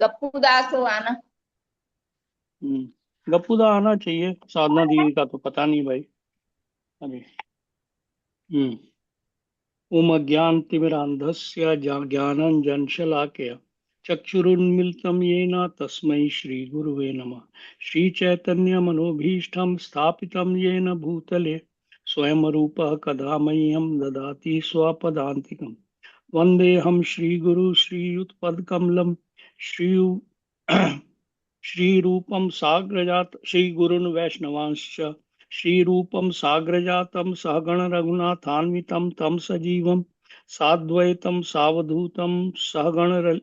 गप्पू दास हो आना। गप्पू दा आना चाहिए, साधना दीदी का तो पता नहीं भाई अभी। हम्म ओम अज्ञानतिमिरान्धस्य ज्ञानाञ्जनशलाकया चक्षुरुन्मिलितं येन तस्मै श्रीगुरुवे नमः। श्रीचैतन्यमनोभीष्टं स्थापितं येन भूतले स्वयं रूपः कदा मह्यं ददाति स्वपदान्तिकम्। वन्देऽहं श्रीगुरु श्रीयुतपदकमलं श्री श्रीरूपं साग्रजात श्रीगुरुन् वैष्णवांश्च श्रीरूपं साग्रजातं सहगण रघुनाथान्वितं तं सजीवं साद्वैतं सावधूतं सहगण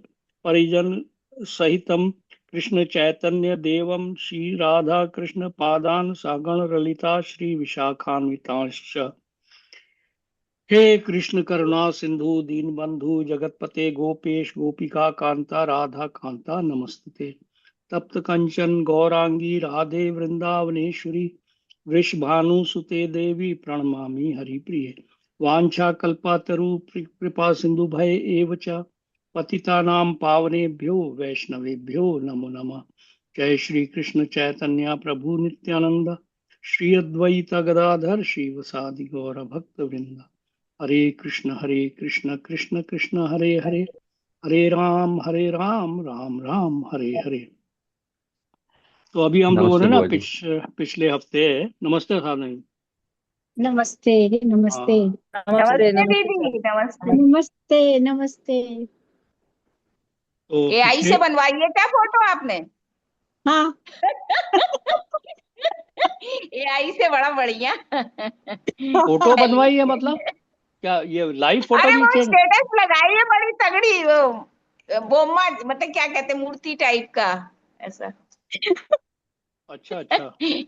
परिजन सहितं कृष्ण चैतन्य देवं श्री राधा कृष्ण पादान सहगण ललिता श्री विशाखान्वितांश्च। हे कृष्ण करुणा सिंधु दीनबंधु जगतपते गोपेश गोपिका कांता राधा कांता नमस्तुते। तप्त कंचन गौरांगी राधे वृंदावनेश्वरी वृषभानुसुते देवी प्रणमामि हरिप्रिये। वाञ्छाकल्पतरु कृपा सिंधु भय एव च पतितानां पावनेभ्यो वैष्णवेभ्यो नमो नमः। जय श्री कृष्ण चैतन्य प्रभु नित्यानंद श्री अद्वैत गदाधर श्रीवसादि गौर भक्त वृंद। हरे कृष्ण कृष्ण कृष्ण हरे हरे हरे राम राम राम हरे हरे। तो अभी हम लोगों नमस्ते ने ना बुआ जी। पिछले हफ्ते, नमस्ते साधन। नमस्ते नमस्ते। हाँ नमस्ते नमस्ते नमस्ते दीदी, नमस्ते। नमस्ते नमस्ते। तो एआई पिछले से बनवाई है क्या फोटो आपने? हाँ एआई से बड़ा बढ़िया। फोटो सही बनवाई है है। मतलब क्या ये लाइव फोटो अरे वो खींचे? स्टेटस लगाई है बड़ी तगड़ी, वो बोमा मतलब क्या कहते हैं, मूर्ति टाइप का ऐसा। अच्छा अच्छा। पता नहीं,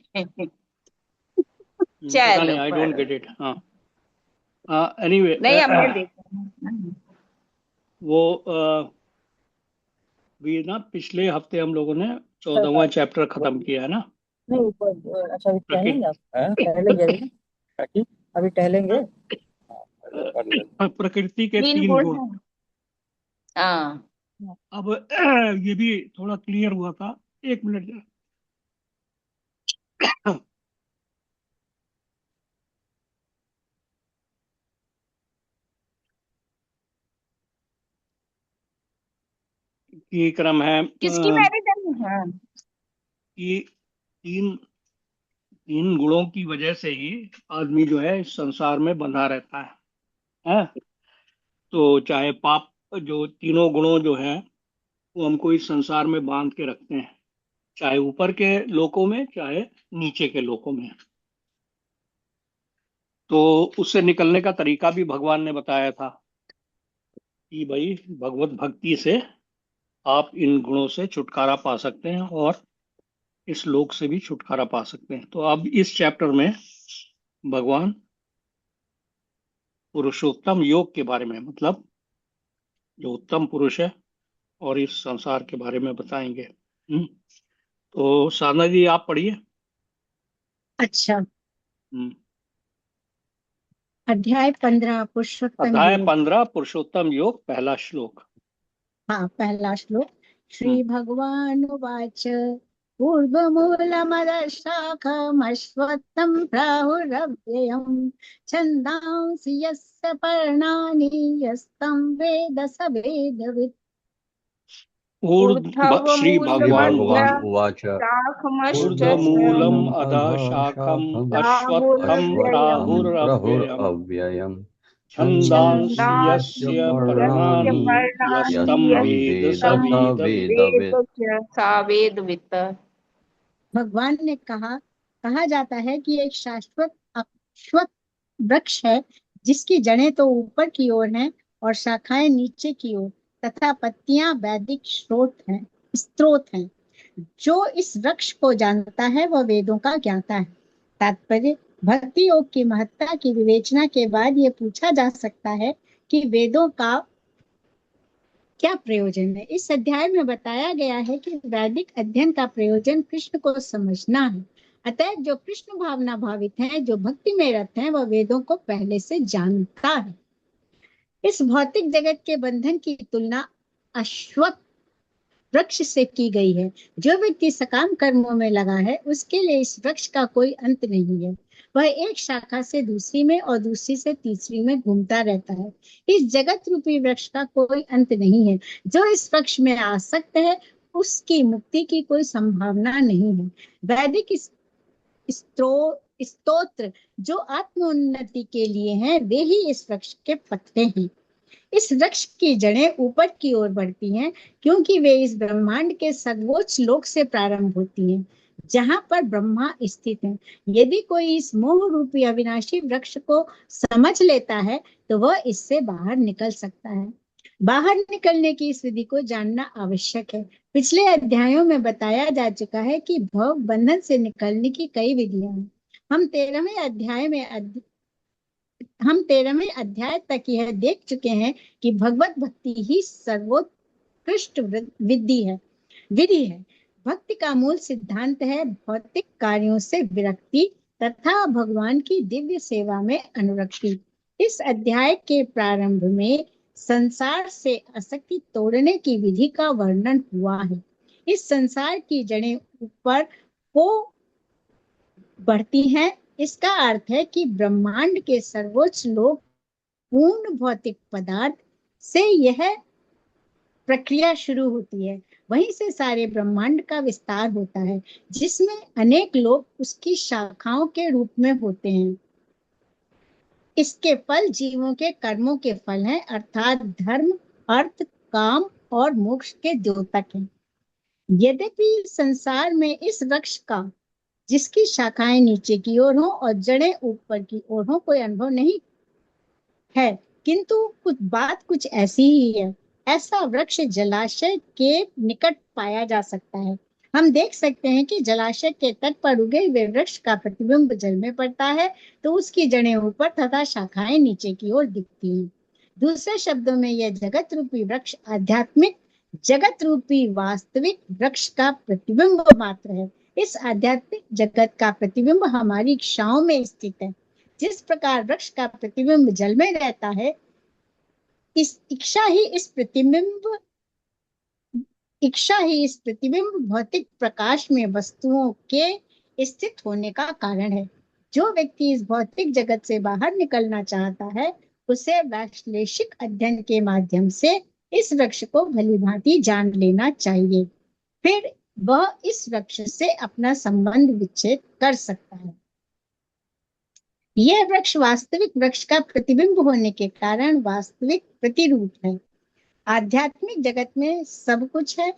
चलो आई डोंट पर गेट इट। हाँ एनीवे नहीं, हमने देखा। वो भी ना पिछले हफ्ते हम लोगों ने 14वां चैप्टर खत्म किया है ना। नहीं ऊपर। अच्छा अभी प्रकृति टहलेंगे आप? टहलेंगे अभी ना? काकी, अभी टहलेंगे। प्रकृति के तीन तीन गुण गुण। है। हाँ। अब ये भी थोड़ा क्लियर हुआ था। एक मिनट। कि क्रम है किसकी मैरिज है? हाँ। कि तीन तीन गुणों की वजह से ही आदमी जो है इस संसार में बंधा रहता है। तो चाहे पाप, जो तीनों गुणों जो है वो हमको इस संसार में बांध के रखते हैं, चाहे ऊपर के लोकों में चाहे नीचे के लोकों में। तो उससे निकलने का तरीका भी भगवान ने बताया था कि भाई भगवत भक्ति से आप इन गुणों से छुटकारा पा सकते हैं और इस लोक से भी छुटकारा पा सकते हैं। तो अब इस चैप्टर में भगवान पुरुषोत्तम योग के बारे में, मतलब जो उत्तम पुरुष है और इस संसार के बारे में बताएंगे। तो साधना जी आप पढ़िए। अच्छा। हम्म, अध्याय 15 पुरुषोत्तम अध्याय योग। 15 पुरुषोत्तम योग, पहला श्लोक। हाँ, पहला श्लोक। हम्म श्री भगवान उवाच ऊर्ध्वमूलमदशाखमश्वत्थं प्राहुरव्ययम् छन्दांसि यस्य पर्णानि यस्तं वेद स वेदवित्। ऊर्ध्व श्री श्री मूलमद भगवान भगवान उवाच शाखमश्च ऊर्ध्वमूलम् ऊर्ध्वमूलम् अधः अधः अश्वत्थम् प्राहुरव्ययम् अश्वत्थं प्राहुरव्ययम् प्रहुरव्ययम् छन्दांसि छन्दांसि यस्य यस्य छन्दांसि पर्णानि पर्णानि पर्णानि यस्तं यस्तं वेद स वेद यस्तं स वेदवित्। वेद वेदवित्। च सा वेदवित्। भगवान ने कहा जाता है कि एक शाश्वत अश्वत्थ वृक्ष है जिसकी जड़ें तो ऊपर की ओर हैं और शाखाएं नीचे की ओर तथा पत्तियां वैदिक स्रोत हैं। जो इस वृक्ष को जानता है वह वेदों का ज्ञाता है। तात्पर्य, भक्ति योग की महत्ता की विवेचना के बाद ये पूछा जा सकता है कि वेदों का क्या प्रयोजन है। इस अध्याय में बताया गया है कि वैदिक अध्ययन का प्रयोजन कृष्ण को समझना है। अतः जो कृष्ण भावना भावित है, जो भक्ति में रत है, वह वेदों को पहले से जानता है। इस भौतिक जगत के बंधन की तुलना अश्वत्थ वृक्ष से की गई है। जो व्यक्ति सकाम कर्मों में लगा है उसके लिए इस वृक्ष का कोई अंत नहीं है। वह एक शाखा से दूसरी में और दूसरी से तीसरी में घूमता रहता है। इस जगत रूपी वृक्ष का कोई अंत नहीं है। जो इस वृक्ष में आसक्त है उसकी मुक्ति की कोई संभावना नहीं है। वैदिक स्तोत्र जो आत्मोन्नति के लिए हैं वे ही इस वृक्ष के पत्ते हैं। इस वृक्ष की जड़ें ऊपर की ओर बढ़ती हैं क्योंकि वे इस ब्रह्मांड के सर्वोच्च लोक से प्रारंभ होती हैं जहां पर ब्रह्मा स्थित है। यदि कोई इस मोह रूपी अविनाशी वृक्ष को समझ लेता है तो वह इससे बाहर निकल सकता है। बाहर निकलने की इस विधि को जानना आवश्यक है। पिछले अध्यायों में बताया जा चुका है कि भव बंधन से निकलने की कई विधियां हैं। हम 13वें अध्याय तक यह देख चुके हैं कि भगवत भक्ति ही सर्वोत्कृष्ट विधि है। भक्ति का मूल सिद्धांत है भौतिक कार्यों से विरक्ति तथा भगवान की दिव्य सेवा में अनुरक्ति। इस अध्याय के प्रारंभ में संसार से आसक्ति तोड़ने की विधि का वर्णन हुआ है। इस संसार की जड़ें ऊपर को बढ़ती हैं। इसका अर्थ है कि ब्रह्मांड के सर्वोच्च लोक पूर्ण भौतिक पदार्थ से यह प्रक्रिया शुरू होती है। वहीं से सारे ब्रह्मांड का विस्तार होता है जिसमें अनेक लोग उसकी शाखाओं के रूप में होते हैं। इसके फल जीवों के कर्मों के फल हैं, अर्थात धर्म, अर्थ, काम और मोक्ष के द्योतक हैं। यद्यपि संसार में इस वृक्ष का जिसकी शाखाएं नीचे की ओर हों और जड़ें ऊपर की ओर हों कोई अनुभव नहीं है, किंतु कुछ ऐसी ही है। ऐसा वृक्ष जलाशय के निकट पाया जा सकता है। हम देख सकते हैं कि जलाशय के तट पर उगे हुए वृक्ष का प्रतिबिंब जल में पड़ता है तो उसकी जड़ें ऊपर तथा शाखाएं नीचे की ओर दिखती हैं। दूसरे शब्दों में यह जगत रूपी वृक्ष आध्यात्मिक जगत रूपी वास्तविक वृक्ष का प्रतिबिंब मात्र है। इस आध्यात्मिक जगत का प्रतिबिंब हमारी इच्छाओं में स्थित है। जिस प्रकार वृक्ष का प्रतिबिंब जल में रहता है, इच्छा ही इस प्रतिबिंब भौतिक प्रकाश में वस्तुओं के स्थित होने का कारण है। जो व्यक्ति इस भौतिक जगत से बाहर निकलना चाहता है उसे वैश्लेषिक अध्ययन के माध्यम से इस वृक्ष को भलीभांति जान लेना चाहिए। फिर वह इस वृक्ष से अपना संबंध विच्छेद कर सकता है। यह वृक्ष वास्तविक वृक्ष का प्रतिबिंब होने के कारण वास्तविक प्रतिरूप है। आध्यात्मिक जगत में सब कुछ है।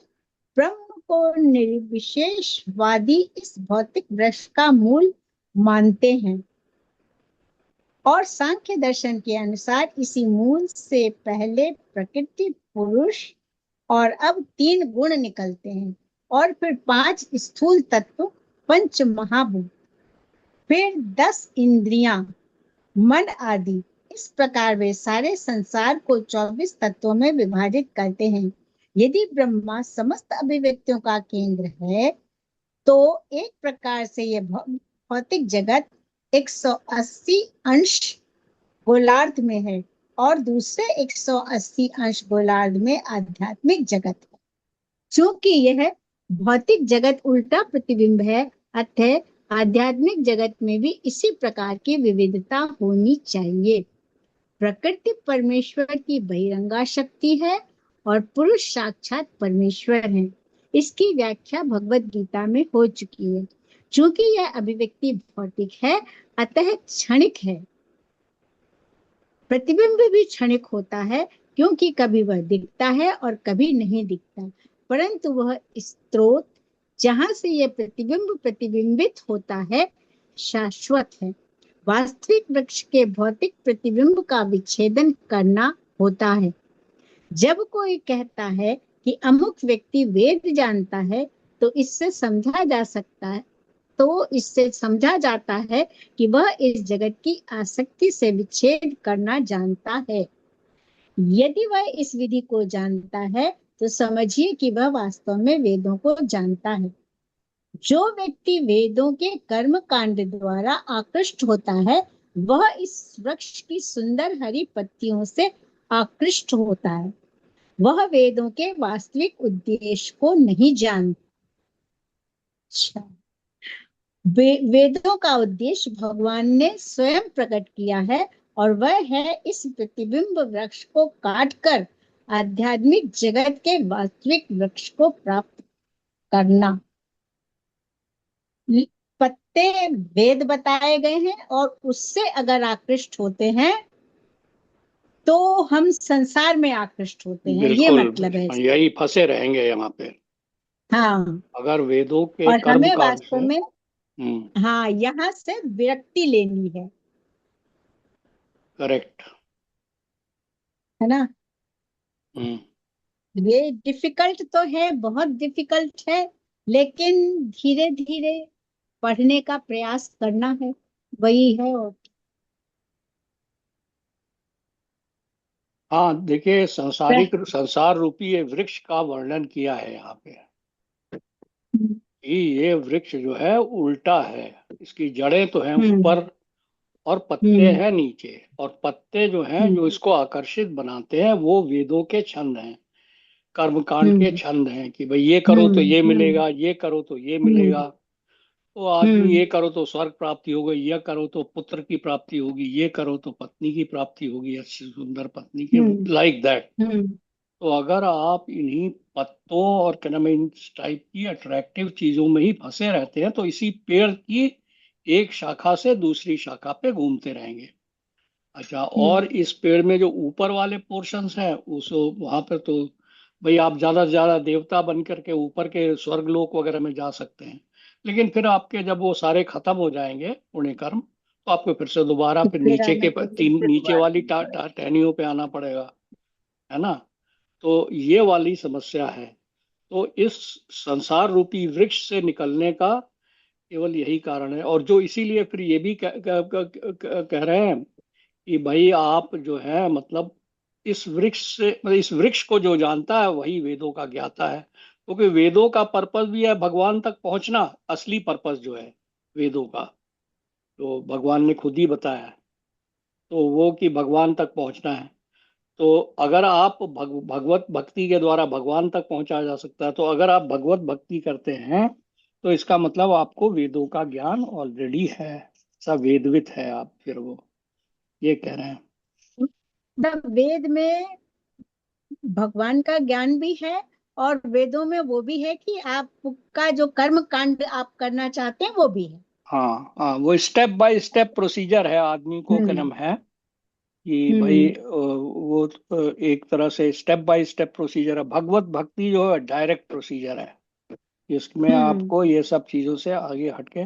ब्रह्म को निर्विशेषवादी इस भौतिक वृक्ष का मूल मानते हैं और सांख्य दर्शन के अनुसार इसी मूल से पहले प्रकृति, पुरुष और अब 3 गुण निकलते हैं और फिर 5 स्थूल तत्व, 5 महाभूत, फिर 10 इंद्रियां, मन आदि। इस प्रकार वे सारे संसार को 24 तत्वों में विभाजित करते हैं। यदि ब्रह्मा समस्त अभिव्यक्तियों का केंद्र है तो एक प्रकार से यह भौतिक जगत 180 अंश गोलार्ध में है और दूसरे 180 अंश गोलार्ध में आध्यात्मिक जगत है। चूंकि यह भौतिक जगत उल्टा प्रतिबिंब है, अतः आध्यात्मिक जगत में भी इसी प्रकार की विविधता होनी चाहिए। प्रकृति परमेश्वर की बहिरंगा शक्ति है और पुरुष साक्षात परमेश्वर है। इसकी व्याख्या भगवत गीता में हो चुकी है। चूंकि यह अभिव्यक्ति भौतिक है अतः क्षणिक है। प्रतिबिंब भी क्षणिक होता है क्योंकि कभी वह दिखता है और कभी नहीं दिखता, परंतु वह स्रोत जहां से यह प्रतिबिंब प्रतिबिंबित होता है शाश्वत है। वास्तविक वृक्ष के भौतिक प्रतिबिंब का विच्छेदन करना होता है। जब कोई कहता है कि अमुक व्यक्ति वेद जानता है तो इससे समझा जाता है कि वह इस जगत की आसक्ति से विच्छेद करना जानता है। यदि वह इस विधि को जानता है तो समझिए कि वह वास्तव में वेदों को जानता है। जो व्यक्ति वेदों के कर्म कांड द्वारा आकृष्ट होता है वह इस वृक्ष की सुंदर हरी पत्तियों से आकृष्ट होता है। वह वेदों के वास्तविक उद्देश्य को नहीं जानता। अच्छा, वेदों का उद्देश्य भगवान ने स्वयं प्रकट किया है, और वह है इस प्रतिबिंब वृक्ष को काटकर आध्यात्मिक जगत के वास्तविक वृक्ष को प्राप्त करना। पत्ते वेद बताए गए हैं, और उससे अगर आकृष्ट होते हैं तो हम संसार में आकृष्ट होते हैं, ये बिल्कुल, मतलब है इसका। यही फंसे रहेंगे यहाँ पे। हाँ, अगर वेदों के और कर्म हमें कांड से। वास्तव में, हाँ, यहाँ से विरक्ति लेनी करेक्ट। है ना। हम्म। ये डिफिकल्ट तो है, बहुत डिफिकल्ट है, लेकिन धीरे धीरे पढ़ने का प्रयास करना है, वही है। और हाँ, देखिए, संसार रूपी ये वृक्ष का वर्णन किया है यहाँ पे कि ये वृक्ष जो है उल्टा है। इसकी जड़ें तो हैं हम्म ऊपर और पत्ते हम्म हैं नीचे, और पत्ते जो हैं जो हम्म इसको आकर्षित बनाते हैं वो वेदों के छंद हैं, कर्मकांड के हम्म छंद हैं कि भाई ये करो तो हम्म ये हम्म मिलेगा, ये करो तो ये हम्म मिलेगा। तो आदमी, हम्म ये करो तो स्वर्ग प्राप्ति होगी, ये करो तो पुत्र की प्राप्ति होगी, ये करो तो पत्नी की प्राप्ति होगी, अच्छी सुंदर पत्नी की, हम्म लाइक दैट। हम्म तो अगर आप इन्हीं पत्तों और क्या नाम है, इन टाइप की अट्रैक्टिव चीजों में ही फंसे रहते हैं तो इसी पेड़ की एक शाखा से दूसरी शाखा पे घूमते रहेंगे। अच्छा, और हम्म इस पेड़ में जो ऊपर वाले पोर्शंस हैं उस वहां पर तो भाई आप ज्यादा से ज्यादा देवता बन करके ऊपर के स्वर्ग लोक वगैरह में जा सकते हैं। लेकिन फिर आपके जब वो सारे खत्म हो जाएंगे पुण्य कर्म, तो आपको फिर से दोबारा तो फिर फिर नीचे आना के पड़ेगा। तीन नीचे वाली टहनियों पे आना पड़ेगा, है ना। तो ये वाली समस्या है। तो इस संसार रूपी वृक्ष से निकलने का केवल यही कारण है। और जो इसीलिए फिर ये भी कह रहे हैं कि भाई आप जो है मतलब इस वृक्ष से, मतलब इस वृक्ष को जो जानता है वही वेदों का ज्ञाता है, क्योंकि वेदों का पर्पस भी है भगवान तक पहुंचना। असली पर्पस जो है वेदों का, तो भगवान ने खुद ही बताया है, तो वो कि भगवान तक पहुंचना है। तो अगर आप भगवत भक्ति के द्वारा भगवान तक पहुंचा जा सकता है, तो अगर आप भगवत भक्ति करते हैं तो इसका मतलब आपको वेदों का ज्ञान ऑलरेडी है, सब वेदवित है आप, फिर वो ये कह रहे हैं। मतलब वेद में भगवान का ज्ञान भी है, और वेदों में वो भी है कि आपका जो कर्म कांड आप करना चाहते हैं वो भी है। हाँ हाँ, वो स्टेप बाय स्टेप प्रोसीजर है, आदमी को क्या हम्म नाम है कि भाई हम्म वो एक तरह से स्टेप बाय स्टेप प्रोसीजर है। भगवत भक्ति जो है डायरेक्ट प्रोसीजर है, इसमें हम्म आपको ये सब चीजों से आगे हटके,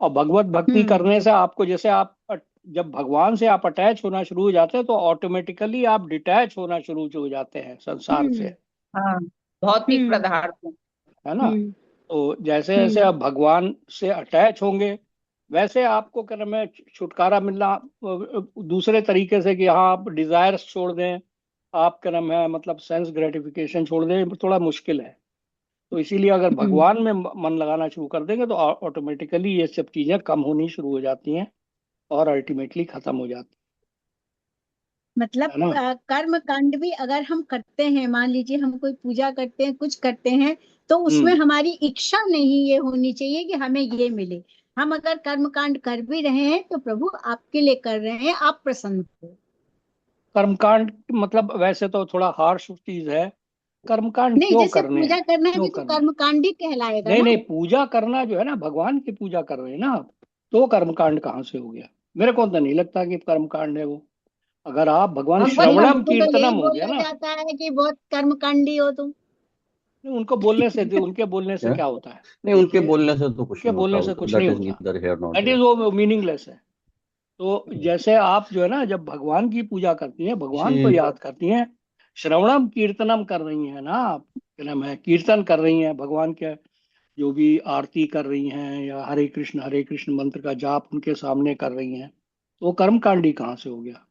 और भगवत भक्ति हम्म करने से आपको, जैसे आप जब भगवान से आप अटैच होना शुरू हो जाते हैं तो ऑटोमेटिकली आप डिटैच होना शुरू हो जाते हैं संसार से, हम्म हाँ, भौतिक हम्म पदार्थों। है ना। हम्म तो जैसे जैसे हम्म आप भगवान से अटैच होंगे वैसे आपको क्या नाम है छुटकारा मिलना दूसरे तरीके से, कि हाँ आप डिजायर्स छोड़ दें, आप क्या नाम है मतलब सेंस ग्रेटिफिकेशन छोड़ दें, थोड़ा मुश्किल है। तो इसीलिए अगर हम्म। भगवान में मन लगाना शुरू कर देंगे तो ऑटोमेटिकली ये सब चीजें कम होनी शुरू हो जाती हैं और अल्टीमेटली खत्म हो जाती मतलब है ना। कर्म कांड भी अगर हम करते हैं, मान लीजिए हम कोई पूजा करते हैं, कुछ करते हैं, तो उसमें हम्म। हमारी इच्छा नहीं ये होनी चाहिए कि हमें ये मिले। हम अगर कर्म कांड कर भी रहे हैं तो प्रभु आपके लिए कर रहे हैं, आप प्रसन्न हो। कर्मकांड मतलब वैसे तो थोड़ा हार्श चीज है, कर्मकांड नहीं, क्यों जैसे करने पूजा हैं, करना क्यों भी तो करने हैं? कर्म कांड ही कहलाएगा नहीं ना। नहीं, पूजा करना जो है ना, भगवान की पूजा कर रहे हैं ना आप, तो कर्मकांड कहाँ से हो गया? मेरे को तो नहीं लगता कि कर्मकांड है वो। अगर आप भगवान भगवत श्रवणम भक्तों को तो यही कीर्तनम हो गया बोला ना। जाता है कि बहुत कर्म कांडी हो तुम। उनके बोलने से क्या? क्या होता है? नहीं, उनके बोलने से तो कुछ उनके नहीं होता, बोलने वो से तो कुछ नहीं दैट इज होता, neither here not that is here. वो मीनिंगलेस है। तो जैसे आप जो है ना जब भगवान की पूजा करती हैं, भगवान को जी। याद करती हैं, श्रवणम कीर्तनम कर रही हैं ना आप, क्या नाम है, कीर्तन कर रही हैं भगवान के, जो भी आरती कर रही हैं या हरे कृष्ण मंत्र का जाप उनके सामने कर रही हैं, तो वो कर्मकांडी कहाँ से हो गया?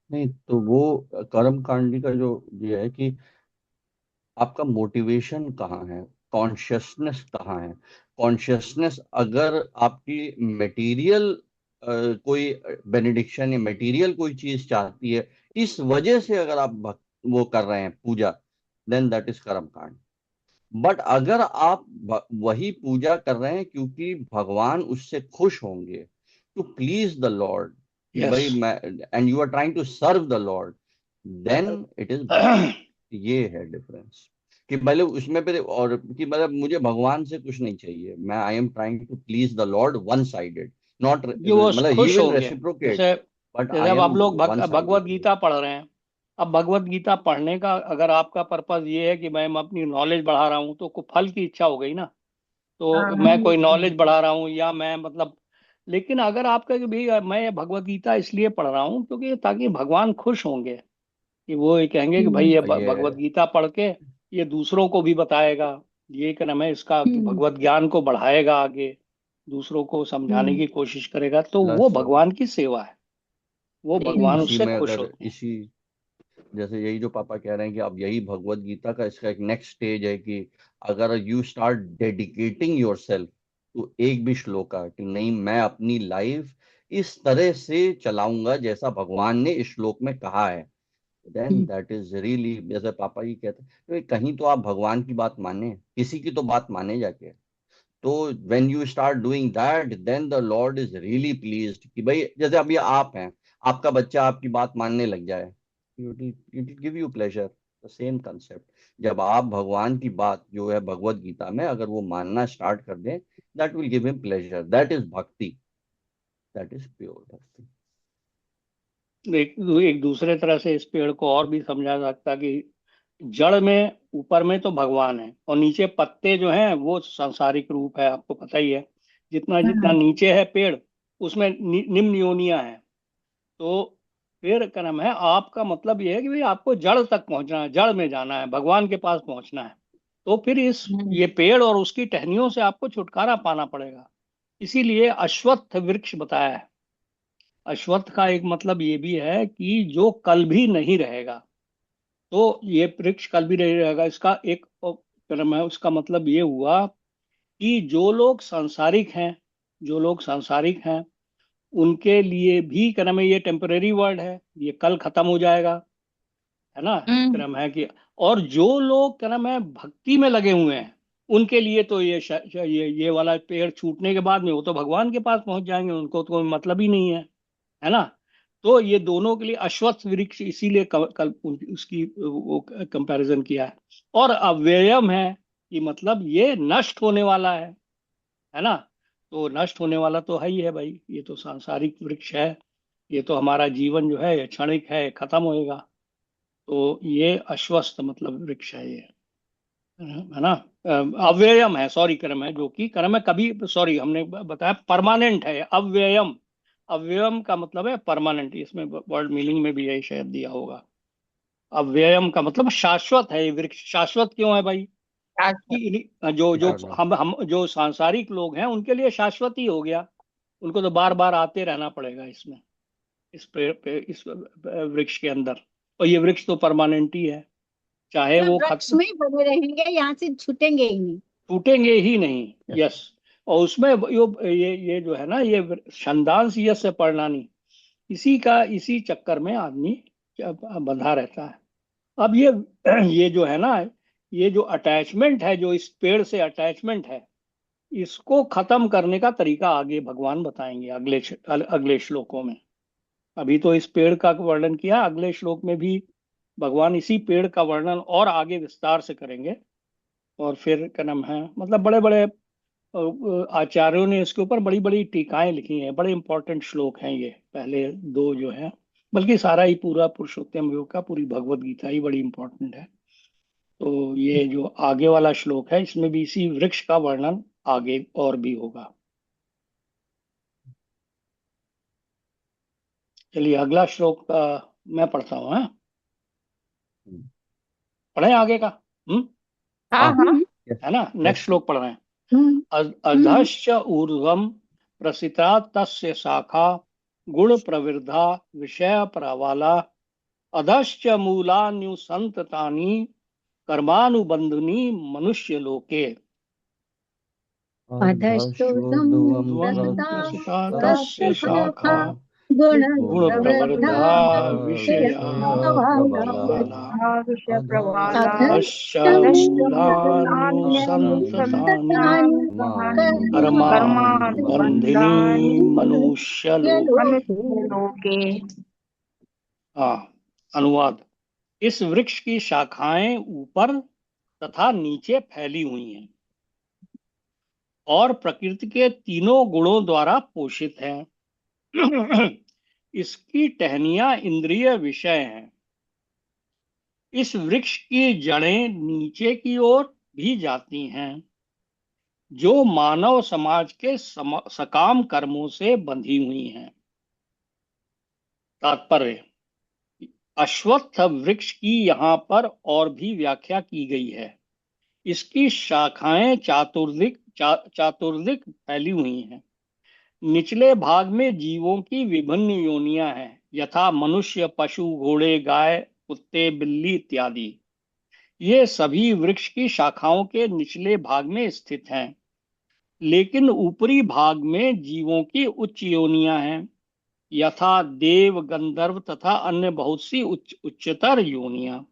नहीं, तो वो कर्म कांडी का जो ये है कि आपका मोटिवेशन कहाँ है, कॉन्शियसनेस कहाँ है। कॉन्शियसनेस अगर आपकी मटेरियल कोई बेनिडिक्शन या मटेरियल कोई चीज चाहती है, इस वजह से अगर आप वो कर रहे हैं पूजा, देन दैट इज कर्म कांड। बट अगर आप वही पूजा कर रहे हैं क्योंकि भगवान उससे खुश होंगे, टू प्लीज द लॉर्ड, कि यस। भाई मैं, and you are trying to serve the lord, then it is bhakti. ये है डिफरेंस, कि भले उसमें पे और कि मतलब मुझे भगवान से कुछ नहीं चाहिए, मैं I am trying to please the lord one sided, not कि वो मतलब ही खुश विल होंगे। रेसिप्रोकेट, जैसे बट जैसे आई अब एम आप लोग वन भगवत साइडेड। गीता पढ़ रहे हैं। अब भगवत गीता पढ़ने का अगर आपका पर्पज ये है कि मैं अपनी नॉलेज बढ़ा रहा हूँ, तो को फल की इच्छा हो गई ना। तो हाँ। मैं कोई नॉलेज बढ़ा रहा हूँ या मैं मतलब, लेकिन अगर आपका कि भाई मैं ये भगवत गीता इसलिए पढ़ रहा हूँ क्योंकि ताकि भगवान खुश होंगे, कि वो ये कहेंगे कि भाई ये ये भगवत गीता पढ़ के ये दूसरों को भी बताएगा, ये क्या नाम है इसका, हम्म भगवत ज्ञान को बढ़ाएगा आगे, दूसरों को समझाने हम्म की कोशिश करेगा, तो वो प्लस भगवान की सेवा है, वो भगवान इसी उससे में खुश अगर होते हैं। इसी, जैसे यही जो पापा कह रहे हैं कि अब यही भगवत गीता का इसका एक नेक्स्ट स्टेज है, कि अगर you start dedicating yourself to एक भी श्लोका, कि नहीं मैं अपनी लाइफ इस तरह से चलाऊंगा जैसा भगवान ने इस श्लोक में कहा है, then hmm that is really, जैसे पापा जी कहते हैं, तो कहीं तो आप भगवान की बात माने, किसी की तो बात माने जाके। तो when you start doing that, then the lord is really pleased, कि भाई जैसे अभी आप हैं, आपका बच्चा आपकी बात मानने लग जाए, it will give you pleasure. The same concept, जब आप भगवान की बात जो है भगवत गीता में अगर वो मानना स्टार्ट कर दें, that will give him pleasure, that is भक्ति, दैट इज प्योर भक्ति। एक एक दूसरे तरह से इस पेड़ को और भी समझा जा सकता कि जड़ में ऊपर में तो भगवान है और नीचे पत्ते जो हैं वो सांसारिक रूप है, आपको पता ही है। जितना जितना हाँ नीचे है पेड़, उसमें निम्न योनियां हैं। तो फिर क्या नाम है, आपका मतलब ये है कि भाई आपको जड़ तक पहुंचना है, जड़ में जाना है, भगवान के पास पहुंचना है। तो फिर इस हम्म ये पेड़ और उसकी टहनियों से आपको छुटकारा पाना पड़ेगा। इसीलिए अश्वत्थ वृक्ष बताया है। अश्वत्थ का एक मतलब ये भी है कि जो कल भी नहीं रहेगा। तो ये वृक्ष कल भी नहीं रहेगा, इसका एक क्रम है। उसका मतलब ये हुआ कि जो लोग सांसारिक हैं, जो लोग सांसारिक हैं उनके लिए भी क्रम है, ये टेम्परेरी वर्ड है, ये कल खत्म हो जाएगा, है ना। हम्म क्रम है कि, और जो लोग क्रम है भक्ति में लगे हुए हैं, उनके लिए तो ये वाला पेड़ छूटने के बाद में वो तो भगवान के पास पहुंच जाएंगे, उनको तो कोई मतलब ही नहीं है ना। तो ये दोनों के लिए अश्वत्थ वृक्ष इसीलिए कल उसकी वो कंपैरिजन किया है। और अव्ययम है कि मतलब ये नष्ट होने वाला है ना। तो नष्ट होने वाला तो है ही है भाई, ये तो सांसारिक वृक्ष है, ये तो हमारा जीवन जो है ये क्षणिक है, खत्म होएगा। तो ये अश्वत्थ मतलब वृक्ष है ये, है ना। अव्ययम है, सॉरी, कर्म है, जो कि कर्म है कभी, सॉरी हमने बताया परमानेंट है, अव्ययम। अव्ययम का मतलब है परमानेंट, इसमें वर्ड मीनिंग में भी यही शायद दिया होगा। अव्ययम का मतलब शाश्वत है, ये वृक्ष शाश्वत क्यों है भाई, शाश्वत। कि जो जो इटर्नल। हम जो सांसारिक लोग हैं उनके लिए शाश्वत ही हो गया, उनको तो बार बार आते रहना पड़ेगा इसमें, इस इस वृक्ष के अंदर। और ये वृक्ष तो परमानेंट ही है, चाहे मतलब वो वृक्ष खत्म, में बने रहेंगे, यहाँ से छूटेंगे ही नहीं। टूटेंगे ही नहीं। यस। यस। और उसमें ये जो है ना, ये छंदांश यश से पढ़ना नहीं, इसी का इसी चक्कर में आदमी बंधा रहता है। अब ये जो है ना, ये जो अटैचमेंट है, जो इस पेड़ से अटैचमेंट है, इसको खत्म करने का तरीका आगे भगवान बताएंगे अगले श्लोकों में। अभी तो इस पेड़ का वर्णन किया, अगले श्लोक में भी भगवान इसी पेड़ का वर्णन और आगे विस्तार से करेंगे। और फिर क्या नाम है, मतलब बड़े बड़े आचार्यों ने इसके ऊपर बड़ी बड़ी टीकाएं लिखी हैं, बड़े इंपॉर्टेंट श्लोक हैं ये पहले दो जो हैं। बल्कि सारा ही पूरा पुरुषोत्तम योग का, पूरी भगवत गीता ही बड़ी इंपॉर्टेंट है। तो ये जो आगे वाला श्लोक है, इसमें भी इसी वृक्ष का वर्णन आगे और भी होगा। चलिए अगला श्लोक मैं पढ़ता हूँ, हाँ? पढ़ें आगे का? हम्म। हाँ हाँ। हाँ। यस। है ना, नेक्स्ट यस। श्लोक पढ़ रहे हैं। हम्म हम्म अधश्च ऊर्ध्वं प्रसिता तस्य शाखा गुण प्रवृद्धा विषय प्रवाला अधश्च मूलान्युसंततानि कर्मानुबंधुनि मनुष्य लोके। अधस्तोर्ध्वं अर्धशोर्ध्वं ध्वं प्रसृता प्रसिता प्रसृता तस्य तस्य शाखा शाखा शाखा गुण गुण प्रवृद्धा प्रवृद्धा विषय विषया प्रवाला प्रबला विषय प्रवाला अशामूलानुसंसतानि कर्मानुबंधिनी मनुष्यलोके। मनुष्य लोके। हाँ, अनुवाद। इस वृक्ष की शाखाएं ऊपर तथा नीचे फैली हुई हैं और प्रकृति के तीनों गुणों द्वारा पोषित हैं। इसकी टहनियां इंद्रिय विषय हैं। इस वृक्ष की जड़ें नीचे की ओर भी जाती हैं, जो मानव समाज के सकाम कर्मों से बंधी हुई हैं। तात्पर्य। अश्वत्थ वृक्ष की यहाँ पर और भी व्याख्या की गई है। इसकी शाखाएं चातुर्दिक फैली हुई हैं। निचले भाग में जीवों की विभिन्न योनियां हैं, यथा मनुष्य, पशु, घोड़े, गाय, कुत्ते, बिल्ली इत्यादि। ये सभी वृक्ष की शाखाओं के निचले भाग में स्थित हैं, लेकिन ऊपरी भाग में जीवों की उच्च योनियां हैं, यथा देव, गंधर्व तथा अन्य बहुत सी उच्चतर योनियां।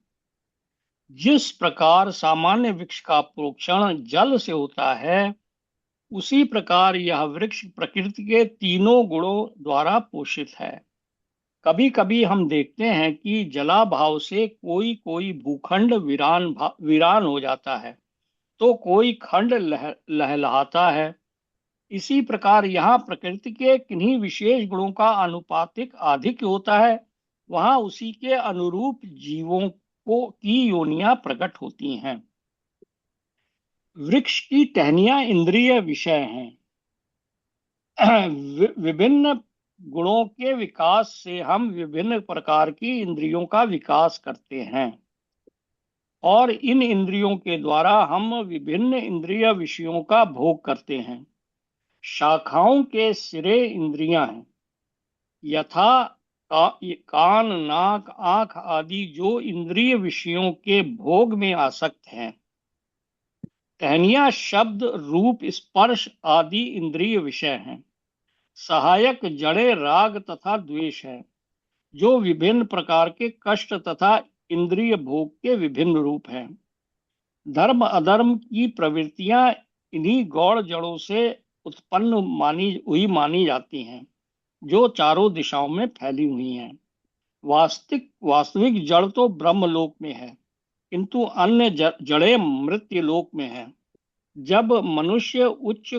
जिस प्रकार सामान्य वृक्ष का प्रोक्षण जल से होता है, उसी प्रकार यह वृक्ष प्रकृति के तीनों गुणों द्वारा पोषित है। कभी कभी हम देखते हैं कि जलाभाव से कोई कोई भूखंड वीरान हो जाता है, तो कोई खंड लहलहाता है। इसी प्रकार यहाँ प्रकृति के किन्हीं विशेष गुणों का अनुपातिक आधिक्य होता है, वहां उसी के अनुरूप जीवों की योनियां प्रकट होती हैं। वृक्ष की टहनियां इंद्रिय विषय हैं। विभिन्न गुणों के विकास से हम विभिन्न प्रकार की इंद्रियों का विकास करते हैं, और इन इंद्रियों के द्वारा हम विभिन्न इंद्रिय विषयों का भोग करते हैं। शाखाओं के सिरे इंद्रियां हैं, यथा कान, नाक, आंख आदि, जो इंद्रिय विषयों के भोग में आसक्त हैं। टहनियां शब्द, रूप, स्पर्श आदि इंद्रिय विषय हैं। सहायक जड़ें राग तथा द्वेष है, जो विभिन्न प्रकार के कष्ट तथा इंद्रिय भोग के विभिन्न रूप हैं। धर्म अधर्म की प्रवृत्तियां इन्हीं गौड़ जड़ों से उत्पन्न मानी जाती हैं, जो चारों दिशाओं में फैली हुई हैं। वास्तविक जड़ तो ब्रह्मलोक में है, किंतु अन्य जड़ें मृत्युलोक में है। जब मनुष्य उच्च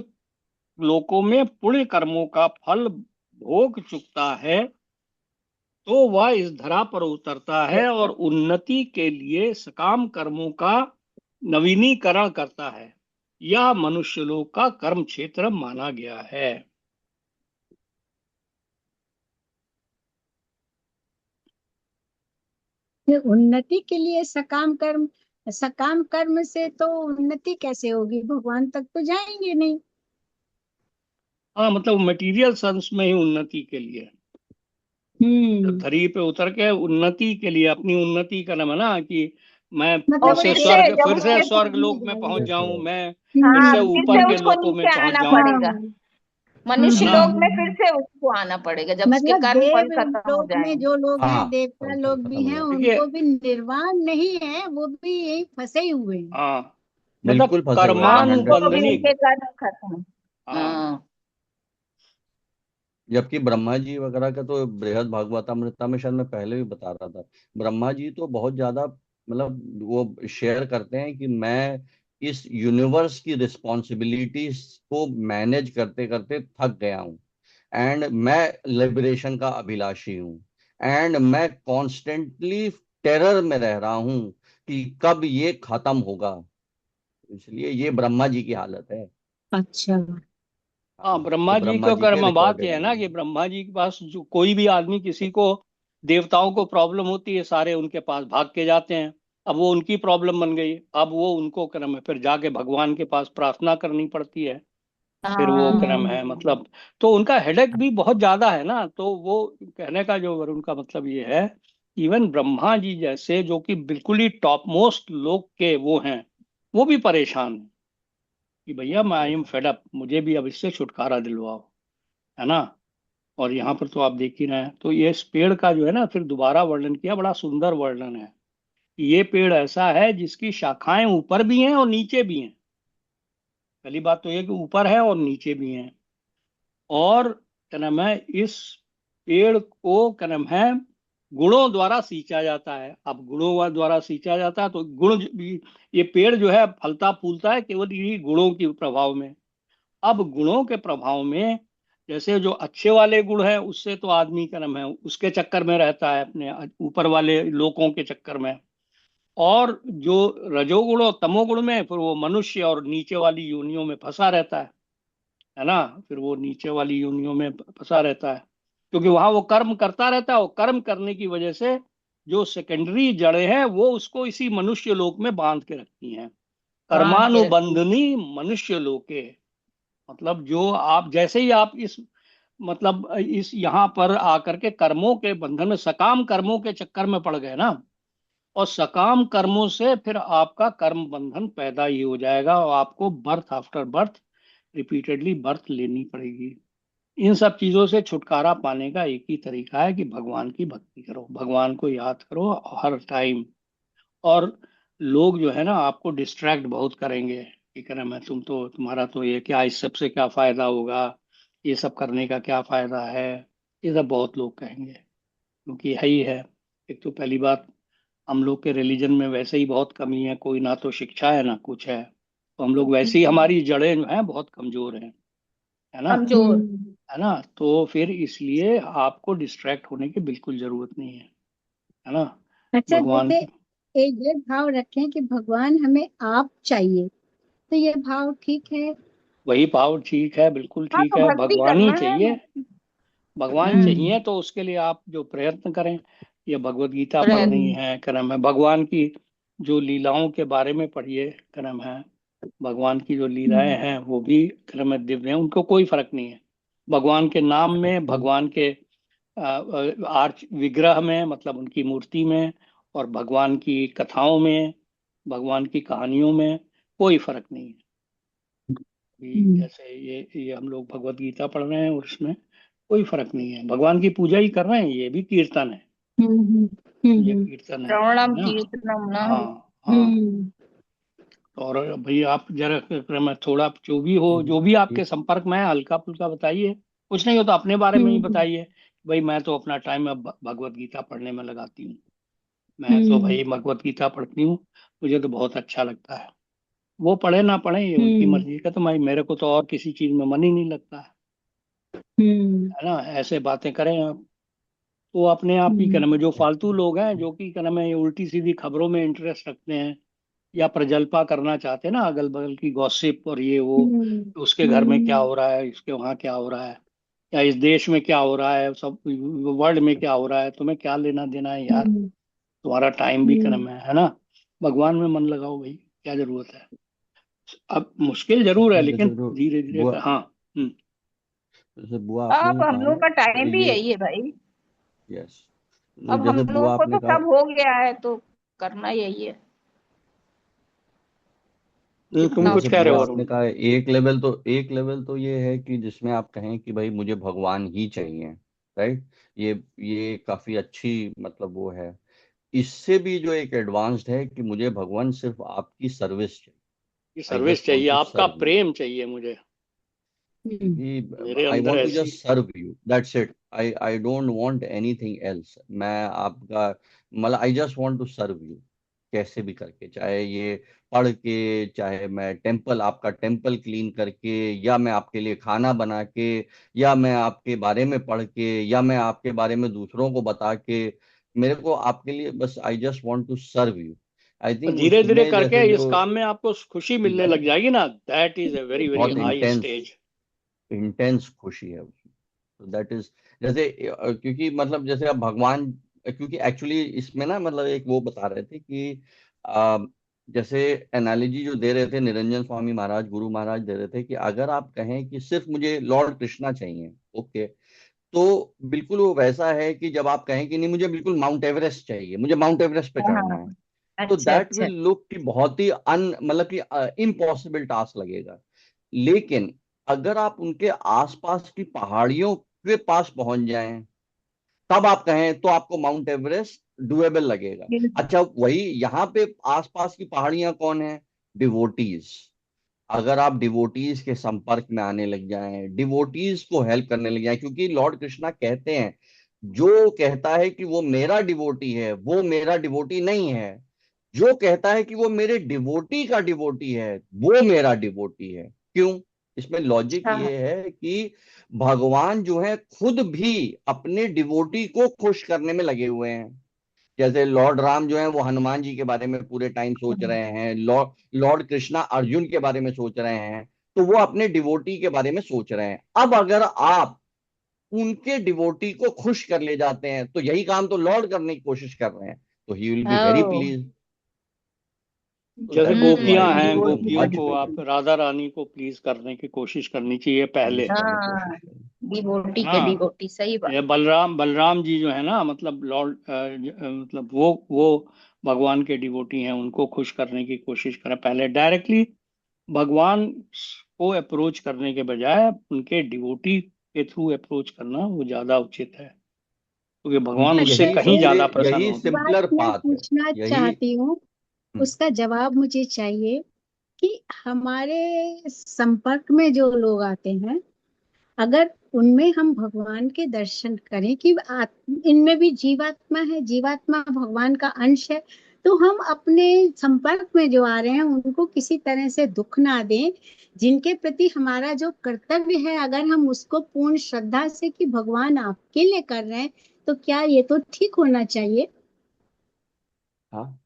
लोकों में पुण्य कर्मों का फल भोग चुकता है, तो वह इस धरा पर उतरता है और उन्नति के लिए सकाम कर्मों का नवीनीकरण करता है। यह मनुष्य लोक का कर्म क्षेत्र माना गया है। उन्नति के लिए सकाम कर्म से तो उन्नति कैसे होगी? भगवान तक तो जाएंगे नहीं। हाँ, मतलब मटेरियल सेंस में ही उन्नति के लिए, धरी पे उतर के उन्नति के लिए, अपनी उन्नति का नाम है ना, कि मैं मतलब फिर से स्वर्ग लोक में पहुंच जाऊं, मैं फिर हाँ, से फिर ऊपर से के उसको लोकों में नीचे पहुंच आना जाऊं। पड़ेगा। मनुष्य हाँ। लोक में फिर से उसको आना पड़ेगा, जब उसके मतलब कर्म फल देव खत्म हो लोक में जाएंगे। जो लोग हैं, हाँ, देवता कर्म फल लोग भी खत्म हो हैं, जाएगा। देखिए, उनको भी निर्वाण नहीं है, वो भी यही फंसे ही हुए हैं। हाँ, मतलब बिल्कुल फंसे हुए हैं, हाँ, उनको भी कर्मानुबंधनी। 100%। उनके कर्म खत्म। हाँ, हाँ, जबकि ब्रह्मा जी वगैरह का तो बृहद भागवतामृता में शायद मैं पहले भी बता रहा था, ब्रह्मा जी तो बहुत ज्यादा मतलब वो शेयर करते हैं कि मैं इस यूनिवर्स की रिस्पॉन्सिबिलिटीज को मैनेज करते करते थक गया हूँ, एंड मैं लिबरेशन का अभिलाषी हूँ, एंड मैं कॉन्स्टेंटली टेरर में रह रहा हूँ कि कब ये खत्म होगा। इसलिए ये ब्रह्मा जी की हालत है। अच्छा। हाँ, हाँ, तो ब्रह्मा जी ब्रह्मा को जी के कर्म, बात रिकॉर्डेड यह है ना है। कि ब्रह्मा जी के पास जो कोई भी आदमी, किसी को, देवताओं को प्रॉब्लम होती है, सारे उनके पास भाग के जाते हैं। अब वो उनकी प्रॉब्लम बन गई, अब वो उनको कर्म है, फिर जाके भगवान के पास प्रार्थना करनी पड़ती है, फिर वो कर्म हाँ, है, मतलब। तो उनका हेडेक भी बहुत ज्यादा है ना, तो वो कहने का जो वरुण का मतलब ये है, इवन ब्रह्मा जी जैसे, जो कि बिल्कुल ही टॉप मोस्ट लोग के वो हैं, वो भी परेशान हैं कि भैया मैं आई एम फेड अप, मुझे भी अब इससे छुटकारा दिलवाओ, है ना। और यहाँ पर तो आप देख ही रहे हैं। तो ये इस पेड़ का जो है ना फिर दोबारा वर्णन किया, बड़ा सुंदर वर्णन है। ये पेड़ ऐसा है जिसकी शाखाएं ऊपर भी हैं और नीचे भी हैं। पहली बात तो ये कि ऊपर है और नीचे भी हैं। और क्या नाम है, इस पेड़ को क्या नाम है गुणों द्वारा सींचा जाता है। अब गुणों द्वारा सींचा जाता है तो गुण भी, ये पेड़ जो है फलता फूलता है केवल यही गुणों के प्रभाव में। अब गुणों के प्रभाव में जैसे जो अच्छे वाले गुण हैं उससे तो आदमी क्या नाम है उसके चक्कर में रहता है, अपने ऊपर वाले लोकों के चक्कर में। और जो रजोगुण और तमोगुण में फिर वो मनुष्य और नीचे वाली योनियों में फंसा रहता है ना। फिर वो नीचे वाली योनियों में फंसा रहता है क्योंकि वहां वो कर्म करता रहता है और कर्म करने की वजह से जो सेकेंडरी जड़ें हैं वो उसको इसी मनुष्य लोक में बांध के रखती हैं। बांध के रखती। कर्मानुबंधनी मनुष्य लोके, मतलब जो आप जैसे ही आप इस मतलब इस यहाँ पर आकर के कर्मों के बंधन में सकाम कर्मों के चक्कर में पड़ गए ना, और सकाम कर्मों से फिर आपका कर्म बंधन पैदा ही हो जाएगा और आपको birth after birth repeatedly birth लेनी पड़ेगी। इन सब चीजों से छुटकारा पाने का एक ही तरीका है कि भगवान की भक्ति करो, भगवान को याद करो हर टाइम। और लोग जो है ना आपको डिस्ट्रैक्ट बहुत करेंगे कि करें मैं तुम तो तुम्हारा तो ये क्या, इस सब से क्या फायदा होगा, ये सब करने का क्या फायदा है, ये सब बहुत लोग कहेंगे। क्योंकि है ही है। एक तो पहली बात, हम लोग के रिलीजन में वैसे ही बहुत कमी है, कोई ना तो शिक्षा है ना कुछ है। तो हम लोग वैसे ही, हमारी जड़ें जो हैं बहुत कमजोर हैं, है ना। कमजोर। है ना, तो फिर इसलिए आपको डिस्ट्रैक्ट होने की बिल्कुल जरूरत नहीं है ना। अच्छा, भगवान जैसे की एक ये भाव रखें कि भगवान हमें आप चाहिए, तो ये भाव ठीक है? वही पावर ठीक है, बिल्कुल हाँ, ठीक तो है, भक्ति भगवान ही करना है। चाहिए। भगवान हम्म चाहिए तो उसके लिए आप जो प्रयत्न करें, या भगवत गीता पढ़नी प्रयत्न। है, क्रम है भगवान की जो लीलाओं के बारे में पढ़िए, क्रम है भगवान की जो लीलाएं हैं वो भी क्रम दिव्य हैं, उनको कोई फर्क नहीं है। भगवान के नाम में, भगवान के आर्च विग्रह में, मतलब उनकी मूर्ति में, और भगवान की कथाओं में, भगवान की कहानियों में कोई फर्क नहीं है। भी हम्म जैसे ये हम लोग भगवत गीता पढ़ रहे हैं और उसमें कोई फर्क नहीं है, भगवान की पूजा ही कर रहे हैं, ये भी कीर्तन है। हम्म ये हम्म कीर्तन है श्रवणम ना। कीर्तनम ना। हाँ हाँ। हम्म और भाई आप जरा क्रम थोड़ा जो भी हो, जो भी आपके संपर्क में है हल्का फुल्का बताइए। कुछ नहीं हो तो अपने बारे में ही हम्म बताइए। भाई मैं तो अपना टाइम अब भगवत गीता पढ़ने में लगाती हूँ। मैं तो हम्म भाई भगवत गीता पढ़ती हूँ, मुझे तो बहुत अच्छा लगता है। वो पढ़े ना पढ़े ये उनकी हम्म मर्जी का, तो मैं, मेरे को तो और किसी चीज में मन ही नहीं लगता हम्म है ना। ऐसे बातें करें आप तो अपने आप ही, क्या नाम है, जो फालतू लोग हैं जो कि क्या नाम है ये उल्टी सीधी खबरों में इंटरेस्ट रखते हैं या प्रजल्पा करना चाहते हैं ना, अगल बगल की गॉसिप और ये वो, हम्म तो उसके घर में क्या हो रहा है, इसके वहाँ क्या हो रहा है, या इस देश में क्या हो रहा है, सब वर्ल्ड में क्या हो रहा है, तुम्हें क्या लेना देना है यार। हम्म तुम्हारा टाइम भी क्या हम्म नाम है ना। भगवान में मन लगाओ भाई, क्या जरूरत है। अब मुश्किल जरूर है जैसे लेकिन जो धीरे धीरे बुआ हाँ। हम्म। जैसे बुआ आपने अब जो हम कहा ना, लोग का टाइम भी ये यही है भाई। यस, अब हम जैसे लोगों बुआ को आपने तो कहा, सब हो गया है तो करना यही है तुम जितना हो कुछ जैसे कह रहे बुआ हो आपने अरुण। कहा, एक लेवल तो ये है कि जिसमें आप कहें कि भाई मुझे भगवान ही चाहिए, राइट। ये काफी अच्छी मतलब वो है। इससे भी जो एक एडवांस्ड है कि मुझे भगवान सिर्फ आपकी सर्विस चाहिए। ये आई सर्विस जस्ट चाहिए, वांट टू आपका सर्व यू, प्रेम चाहिए मुझे। हम्म कि मेरे आई अंदर वांट टू ऐसी, just serve you, that's it. I don't want anything else. मैं आपका मतलब I just want to serve you, कैसे भी करके, चाहे ये पढ़ के, चाहे मैं टेम्पल आपका टेम्पल क्लीन करके, या मैं आपके लिए खाना बना के, या मैं आपके बारे में पढ़ के, या मैं आपके बारे में दूसरों को बता के, मेरे को आपके लिए बस I just want to serve you. I और थिंक धीरे धीरे उसमें करके जैसे इस जो काम में आपको खुशी मिलने लग जाएगी ना, that is a very very बहुत हाई इंटेंस स्टेज। इंटेंस खुशी है उसमें। तो दैट इज, जैसे क्योंकि मतलब जैसे अब भगवान, क्योंकि एक्चुअली इसमें ना मतलब एक वो बता रहे थे कि अ, जैसे एनालॉजी जो दे रहे थे निरंजन स्वामी महाराज, गुरु महाराज दे रहे थे कि अगर आप कहें कि सिर्फ मुझे लॉर्ड कृष्णा चाहिए, ओके, तो बिल्कुल वो वैसा है कि जब आप कहें कि नहीं मुझे बिल्कुल माउंट एवरेस्ट चाहिए, मुझे माउंट एवरेस्ट पे चढ़ना हाँ। है, तो अच्छा दैट अच्छा। विल लुक कि बहुत ही अन मतलब कि इम्पॉसिबल टास्क लगेगा। लेकिन अगर आप उनके आसपास की पहाड़ियों के पास पहुंच जाएं, तब आप कहें तो आपको माउंट एवरेस्ट डुएबल लगेगा। अच्छा, वही यहाँ पे आसपास की पहाड़ियां कौन है? डिवोटीज। अगर आप डिवोटीज के संपर्क में आने लग जाएं, डिवोटीज को हेल्प करने लग जाएं, क्योंकि लॉर्ड कृष्णा कहते हैं जो कहता है कि वो मेरा डिवोटी है वो मेरा डिवोटी नहीं है, जो कहता है कि वो मेरे डिवोटी का डिवोटी है वो मेरा डिवोटी है। क्यों? इसमें लॉजिक अच्छा। ये है कि भगवान जो है खुद भी अपने डिवोटी को खुश करने में लगे हुए हैं। जैसे लॉर्ड राम जो है वो हनुमान जी के बारे में पूरे टाइम सोच रहे हैं, लॉर्ड कृष्णा अर्जुन के बारे में सोच रहे हैं, तो वो अपने डिवोटी के बारे में सोच रहे हैं। अब अगर आप उनके डिवोटी को खुश कर ले जाते हैं तो यही काम तो लॉर्ड करने की कोशिश कर रहे हैं, तो he will be very oh. Please. तो जैसे दैट इज गोपियां व्हाई इट इज हैं, डिवोटी का गोपियों मच को डिवोटी। आप राधा रानी को प्लीज करने की कोशिश करनी चाहिए पहले, प्लीज है करने की हाँ, कोशिश करें। डिवोटी के ना? डिवोटी, सही बात। ये बलराम बलराम जी जो है ना, मतलब लॉर्ड मतलब वो भगवान के डिवोटी हैं, उनको खुश करने की कोशिश करें पहले, डायरेक्टली भगवान को अप्रोच करने के बजाय उनके डिवोटी के थ्रू अप्रोच करना वो ज्यादा उचित है, क्योंकि भगवान क्योंकि उससे अच्छा, यही कहीं एक सबसे ज्यादा प्रसन्न यही होते हैं। बात सिंपलर मैं पाथ है। पूछना यही चाहती हूँ, उसका जवाब मुझे चाहिए कि हमारे संपर्क में जो लोग आते हैं, अगर उनमें हम भगवान के दर्शन करें कि इनमें भी जीवात्मा है, जीवात्मा भगवान का अंश है, तो हम अपने संपर्क में जो आ रहे हैं उनको किसी तरह से दुख ना दें, जिनके प्रति हमारा जो कर्तव्य है अगर हम उसको पूर्ण श्रद्धा से कि भगवान आपके लिए कर रहे हैं, तो क्या ये तो ठीक होना चाहिए? हाँ,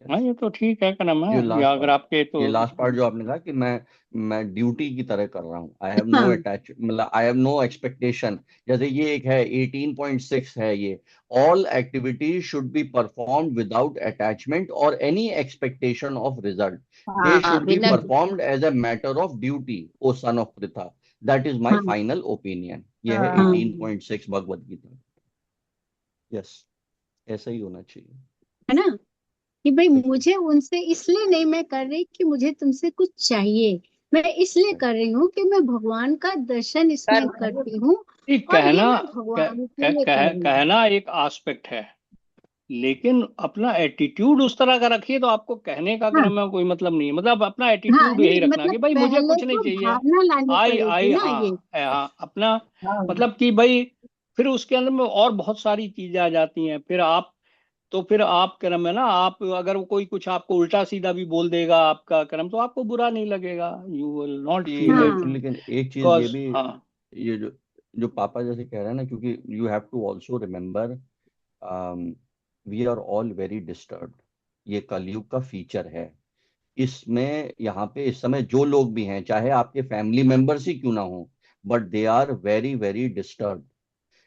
हाँ, yes। ये तो ठीक है, क्या नाम ये है, या लास्ट अगर पार्ट आपके ये तो लास्ट पार्ट जो आपने कहा कि मैं ड्यूटी की तरह कर रहा हूँ, आई हैव नो हाँ, अटैच, मतलब आई हैव नो एक्सपेक्टेशन। जैसे ये एक है 18.6 है ये, all activities should be performed without attachment और any expectation of result, they हाँ, शुड बी बिना। Performed as a matter of duty, O son of Pritha, that is my हाँ, फाइनल ओपिनियन। ये है हाँ, हाँ, 18.6 भगवत गीता। यस, ऐसा ही होना चाहिए। है ना, कि भाई बिल्कुल मुझे उनसे इसलिए नहीं मैं कर रही कि मुझे तुमसे कुछ चाहिए, मैं इसलिए right। कर रही हूँ कि मैं भगवान का दर्शन कर इसमें करती हूँ, ये और ये कहना मैं भगवान के लिए कर रही हूँ। कहना एक एस्पेक्ट है, लेकिन अपना एटीट्यूड उस तरह का रखिए तो आपको कहने का हाँ, क्रम में कोई मतलब नहीं है। मतलब अपना हाँ, एटीट्यूड यही नहीं रखना मतलब कि भाई मुझे पहले कुछ नहीं तो चाहिए। भावना लानी आई पड़ेगी आई ना ये। हाँ, अपना हाँ, मतलब कि भाई फिर उसके अंदर में और बहुत सारी चीजें आ जाती हैं, फिर आप क्रम है ना, आप अगर कोई कुछ आपको उल्टा सीधा भी बोल देगा आपका क्रम, तो आपको बुरा नहीं लगेगा, you will not feel it, actually हाँ, लेकिन एक चीज ये बिकॉज भी, हाँ। ये जो जो पापा जैसे कह रहे हैं ना, क्योंकि you have to also remember we are all very disturbed. ये कलयुग का फीचर है। इसमें यहाँ पे इस समय जो लोग भी हैं, चाहे आपके फैमिली मेंबर्स ही क्यों ना हो, but they are very very disturbed.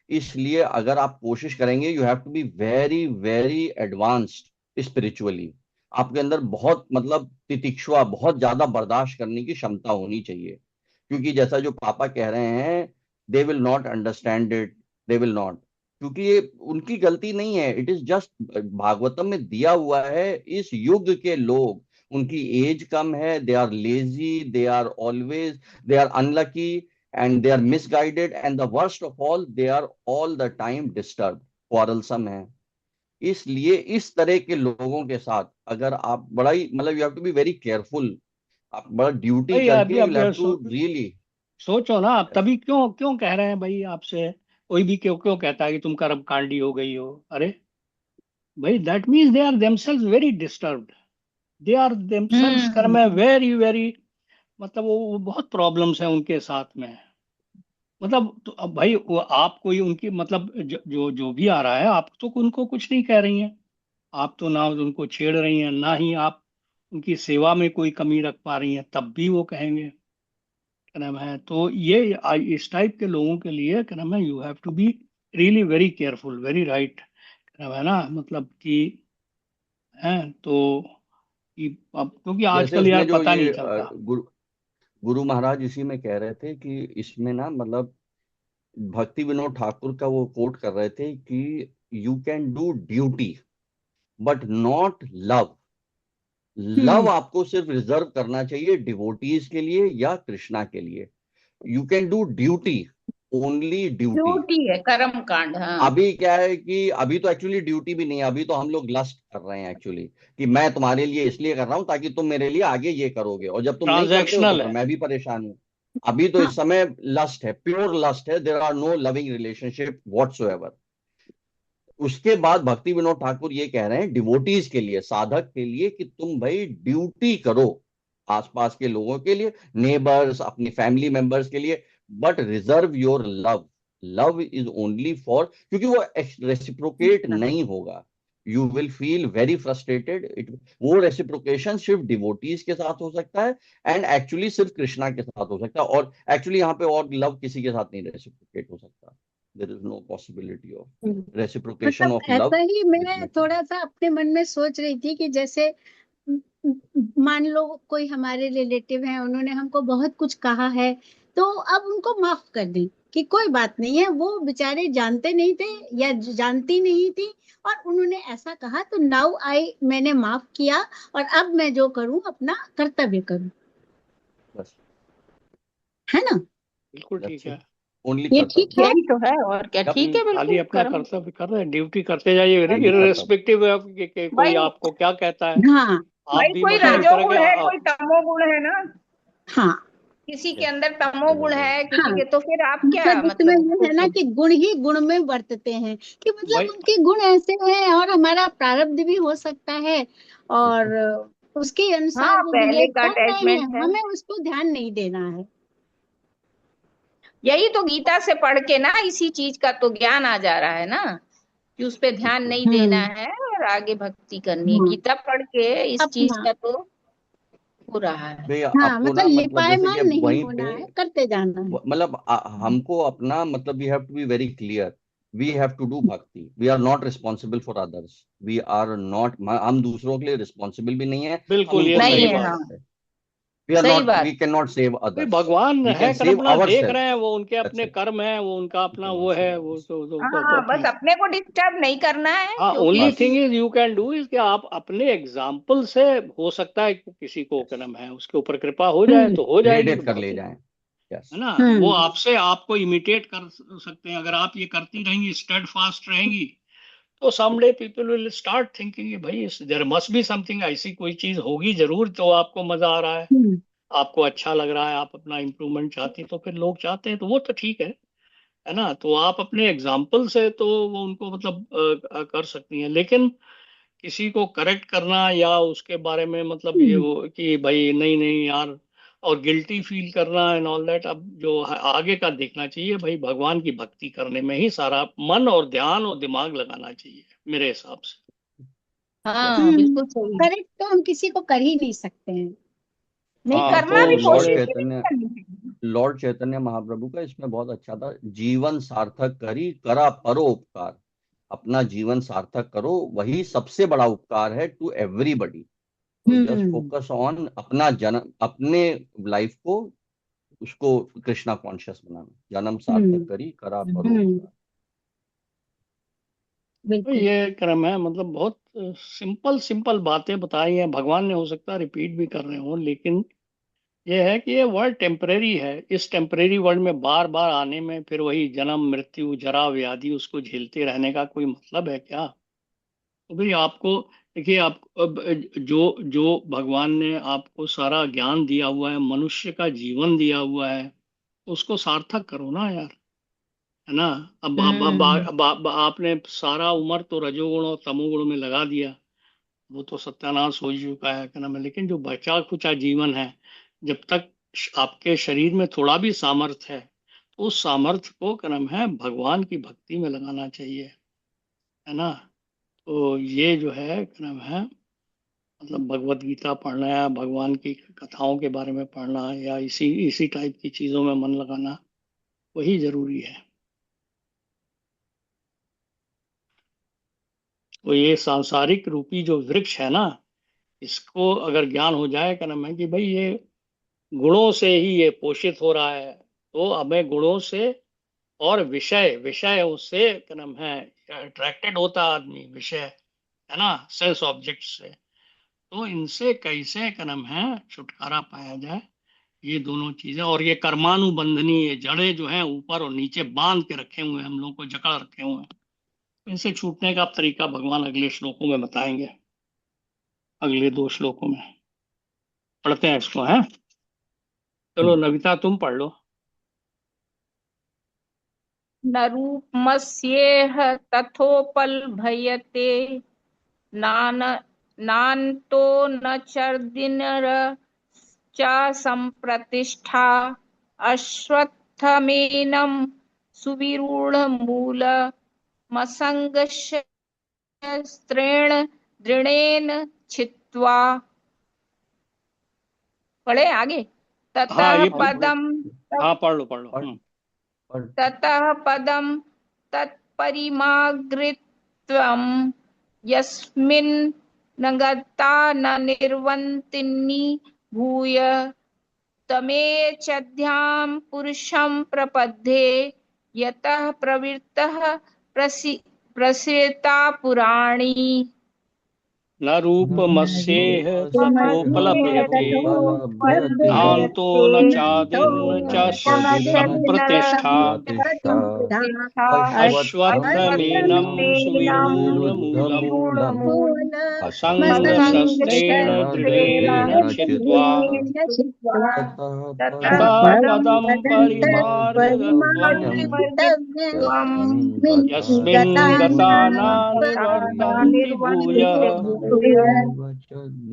इसलिए अगर आप कोशिश करेंगे, you have to be very very advanced spiritually. आपके अंदर बहुत मतलब तितिक्षुआ, बहुत ज्यादा बर्दाश्त करने की क्षमता होनी चाहिए, क्योंकि जैसा जो पापा कह रहे हैं, they will not understand it, they will not, क्योंकि ये उनकी गलती नहीं है, इट इज जस्ट भागवतम में दिया हुआ है। इस युग के लोग, उनकी एज कम है, they are lazy, they are always, they are unlucky, and they are misguided, and the worst of all, they are all the time disturbed, quarrelsome है। इसलिए इस तरह के लोगों के साथ अगर आप बड़ा ही मतलब you have to be very careful, आप बड़ा ड्यूटी भाई अभी करके यू अब हैव टू रियली। सोचो ना, आप तभी क्यों क्यों कह रहे हैं भाई आपसे, कोई भी क्यों क्यों कहता है कि तुम कर्मकांडी हो गई हो, अरे भाई that means they are themselves very disturbed, they are themselves karma hmm. है वेरी वेरी, मतलब वो बहुत प्रॉब्लम्स हैं उनके साथ में। मतलब तो अब भाई वो आप कोई उनकी मतलब जो भी आ रहा है, आप तो उनको कुछ नहीं कह रही हैं, आप तो ना उनको छेड़ रही हैं, ना ही आप उनकी सेवा में कोई कमी रख पा रही हैं, तब भी वो कहेंगे, क्या नाम है। तो ये इस टाइप के लोगों के लिए क्या नाम है, you have to be really very careful, very right, क्या नाम है ना, मतलब कि है तो कि अब क्योंकि जैसे आजकल यार उसमें जो पता ये नहीं चलता। गुरु महाराज इसी में कह रहे थे कि इसमें ना मतलब भक्ति विनोद ठाकुर का वो कोट कर रहे थे कि you can do duty but not love. Love hmm, आपको सिर्फ रिजर्व करना चाहिए डिवोटीज के लिए या कृष्णा के लिए। You can do duty only duty. Duty है, कर्म कांड। हाँ अभी क्या है कि अभी तो एक्चुअली ड्यूटी भी नहीं है, अभी तो हम लोग लस्ट कर रहे हैं एक्चुअली, कि मैं तुम्हारे लिए इसलिए कर रहा हूं ताकि तुम मेरे लिए आगे ये करोगे, और जब तुम नहीं करते हो तो ट्रांजैक्शनल फिर है। मैं भी परेशान हूँ। अभी तो हाँ इस समय लस्ट है, प्योर लस्ट है, there are no loving relationship whatsoever. उसके बाद भक्ति विनोद ठाकुर ये कह रहे हैं डिवोटीज के लिए, साधक के लिए, कि तुम भाई ड्यूटी करो आसपास के लोगों के लिए, नेबर्स, अपनी फैमिली मेंबर्स के लिए, but reserve your love. Love is only for, क्योंकि वो रेसिप्रोकेट नहीं होगा, you will feel very frustrated. It, वो रेसिप्रोकेशन सिर्फ डिवोटीज के साथ हो सकता है, एंड एक्चुअली सिर्फ कृष्णा के साथ हो सकता है, और एक्चुअली यहाँ पे और लव किसी के साथ नहीं रेसिप्रोकेट हो सकता। There is no possibility of reciprocation मतलब ऑफ ऐसा लव ही मैं बिटवीन। थोड़ा सा अपने मन में सोच रही थी कि जैसे मान लो कोई हमारे रिलेटिव हैं, उन्होंने हमको बहुत कुछ कहा है, तो अब उनको माफ कर दें कि कोई बात नहीं है, वो बेचारे जानते नहीं थे या जानती नहीं थी, और उन्होंने ऐसा कहा तो नाउ आई, मैंने माफ किया, और अब मैं जो करूं अपना कर्तव्य करूं, बस है ना? बिल्कुल ठीक दैट्स है। इट, ओनली ये ठीक कर्तव्य। है। यही तो है, और क्या, Yep, ठीक है, खाली बिल्कुल अपना कर्म। कर्तव्य कर रहे हैं, ड्यूटी करते जाइए, खाली कर्तव्य। इरेस्पेक्टिव ऑफ कि कोई भाई, आपको क्या कहता है। हाँ आप भाई भी कोई मतलब इस तरह के रजोगुण है, कोई तमोगुण है ना, हाँ किसी के यस, अंदर तमोगुण है, किसी हाँ, के, तो फिर आप क्या मतलब इसमें मतलब ये उसको है ना कि गुण ही गुण में बरतते हैं, कि मतलब भाई। उनके गुण ऐसे हैं और हमारा प्रारब्ध भी हो सकता है, और बिल्कुल। उसके अनुसार हाँ, वो पहले बिहेव का कर रहे हैं, अटैचमेंट है। हमें उसको ध्यान नहीं देना है। यही तो गीता से पढ़ के ना इसी चीज का तो ज्ञान आ जा रहा है ना, कि उस पे ध्यान बिल्कुल। नहीं देना हम्म। है और आगे भक्ति करनी है। हाँ गीता पढ़ के इस चीज अपना, का तो हो रहा है। भैया हाँ आपको मतलब ना, मतलब जैसे कि लिपायमान अब नहीं वहीं होना पे है, करते जाना है। मतलब हमको अपना मतलब we have to be very clear, we have to do bhakti, we are not responsible for others, we are not, हम दूसरों के लिए रिस्पॉन्सिबल भी नहीं है, हम बिल्कुल, ये उनको नहीं सही नहीं है, कर बात हाँ, है। सकते। वी आर सही नॉट, वी बात। कैन नॉट सेव भाई अदर्स, भगवान वी है, कैन सेव कृपना आवर देख सेल्फ, रहे हैं, वो उनके दैट्स अपने इट। कर्म है, वो उनका वी अपना कैन वो नॉट है, सेव वो अदर्स। हाँ, बस ठीक। अपने को डिस्टर्ब नहीं करना है, हाँ, क्योंकि ओनली बस thing is you can do is कि आप अपने एग्जाम्पल से, हो सकता है कि किसी को यस, कर्म है उसके ऊपर कृपा हो जाए हम्म तो हो जाएगी, प्रेरित कर ले बाकी जाएं। यस। है ना, वो हम्म आपसे आपको इमिटेट कर सकते हैं। अगर आप ये करती रहेंगी, स्टेड फास्ट रहेंगी, तो someday people will start thinking भाई देयर मस्ट बी समथिंग, ऐसी कोई चीज होगी जरूर, तो आपको मजा आ रहा है, हम्म आपको अच्छा लग रहा है, आप अपना इम्प्रूवमेंट चाहती, तो फिर लोग चाहते हैं, तो वो तो ठीक है ना। तो आप अपने एग्जाम्पल से तो वो उनको मतलब कर सकती हैं, लेकिन किसी को करेक्ट करना या उसके बारे में मतलब ये हम्म वो कि भाई नहीं नहीं यार, और गिल्टी फील करना एंड ऑल दैट, अब जो आगे का देखना चाहिए भाई, भगवान की भक्ति करने में ही सारा मन और ध्यान और दिमाग लगाना चाहिए मेरे हिसाब से। यस। हाँ, बिल्कुल सही। करेक्ट तो हम किसी को कर ही नहीं सकते हैं। नहीं, हाँ, करना तो भी, लॉर्ड इसलिए कोशिश भी नहीं चैतन्य, करनी चाहिए। लॉर्ड चैतन्य महाप्रभु का इसमें बहुत अच्छा था, जीवन सार्थक करी करा परोपकार, अपना जीवन सार्थक करो, वही सबसे बड़ा उपकार है टू एवरीबडी। तो जस्ट हम्म फोकस ऑन अपना जन्म, अपने लाइफ को, उसको कृष्णा कॉन्शियस बनाना, जन्म सार्थक हम्म करी करा हम्म परोपकार। तो बिल्कुल। ये क्रम है, मतलब बहुत सिंपल सिंपल बातें बताई हैं भगवान ने, हो सकता है रिपीट भी कर रहे हो, लेकिन ये है कि ये वर्ल्ड टेम्परेरी है, इस टेम्परेरी वर्ल्ड में बार बार आने में फिर वही जन्म मृत्यु जरा व्याधि उसको झेलते रहने का कोई मतलब है क्या। तो भाई आपको, देखिए आप अब जो जो भगवान ने आपको सारा ज्ञान दिया हुआ है, मनुष्य का जीवन दिया हुआ है, उसको सार्थक करो ना यार, है ना। हम्म। अब आपने सारा उम्र तो रजोगुण और तमोगुण में लगा दिया, वो तो सत्यानाश हो ही चुका है, क्या नाम है, लेकिन जो बचा खुचा जीवन है, जब तक आपके शरीर में थोड़ा भी सामर्थ्य है, तो उस सामर्थ्य को, क्या नाम है, भगवान की भक्ति में लगाना चाहिए, है ना। तो ये जो है, क्या नाम है, मतलब भगवत गीता पढ़ना या भगवान की कथाओं के बारे में पढ़ना या इसी इसी टाइप की चीजों में मन लगाना, वही जरूरी है। तो ये सांसारिक रूपी जो वृक्ष है ना, इसको अगर ज्ञान हो जाए, क्या नाम है, कि भाई ये गुणों से ही ये पोषित हो रहा है, तो हमें गुणों से और विषय विषय उससे, क्या नाम है, अट्रैक्टेड होता है आदमी, विषय, है ना, सेंस ऑब्जेक्ट से। तो इनसे कैसे, क्या नाम है, छुटकारा पाया जाए, ये दोनों चीजें, और ये कर्मानुबंधनी, ये जड़ें जो हैं ऊपर और नीचे बांध के रखे हुए हैं, हम लोग को जकड़ रखे हुए हैं। इनसे छूटने का तरीका भगवान अगले श्लोकों में बताएंगे, अगले 2 श्लोकों में। पढ़ते हैं इसको, है। चलो नविता तुम पढ़ लो। न रूपमस्येह तथोपलभ्यते नान नान्तो न चर्दिनर च संप्रतिष्ठा अश्वत्थमेनं सुविरूढमूल मसंगस्त्रेण दृढ़ेन छित्त्वा। पढ़े आगे। हाँ ततः ये पदम हाँ पढ़ लो पढ़ लो। और ततः पदम तत्परिमार्गित्वं यस्मिन् न गता न निर्वन्तिनी भूय तमेचध्यां पुरुषं प्रपद्ये यतः प्रवृत्तः प्रसीता पुराणी। न रूपमस्येह तथोपलभ्यते नान्तो न चादिर्न च संप्रतिष्ठा अश्वत्थमेनं सुविरूढमूलम् असंगशस्त्रेण दृढेन छित्त्वा ततः पदं परिमार्गयत्वम् यस्मिन् गता न निवर्तन्ति भूयः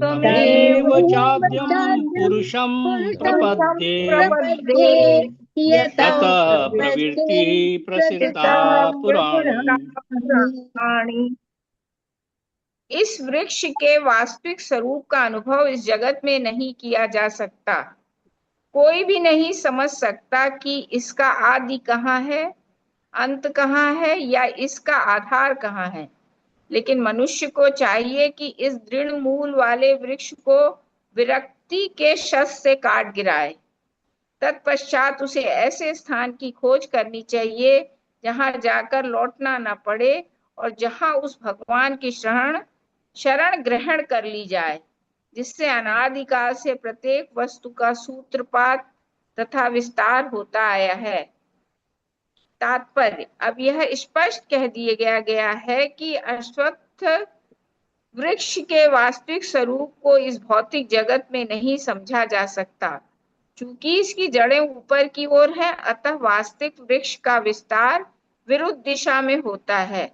तमेव चाद्यं पुरुषं प्रपद्ये यतः प्रवृत्तिः प्रसृता पुराणी। इस वृक्ष के वास्तविक स्वरूप का अनुभव इस जगत में नहीं किया जा सकता। कोई भी नहीं समझ सकता कि इसका आदि कहाँ है, अंत कहाँ है, या इसका आधार कहाँ है। लेकिन मनुष्य को चाहिए कि इस दृढ़ मूल वाले वृक्ष को विरक्ति के शस्त्र से काट गिराए। तत्पश्चात उसे ऐसे स्थान की खोज करनी चाहिए जहां जाकर लौटना न पड़े और जहां उस भगवान की शरण ग्रहण कर ली जाए, जिससे अनादिकाल से प्रत्येक वस्तु का सूत्रपात तथा विस्तार होता आया है। तात्पर्य, अब यह स्पष्ट कह दिया गया है कि अश्वत्थ वृक्ष के वास्तविक स्वरूप को इस भौतिक जगत में नहीं समझा जा सकता। चूंकि इसकी जड़ें ऊपर की ओर है, अतः वास्तविक वृक्ष का विस्तार विरुद्ध दिशा में होता है।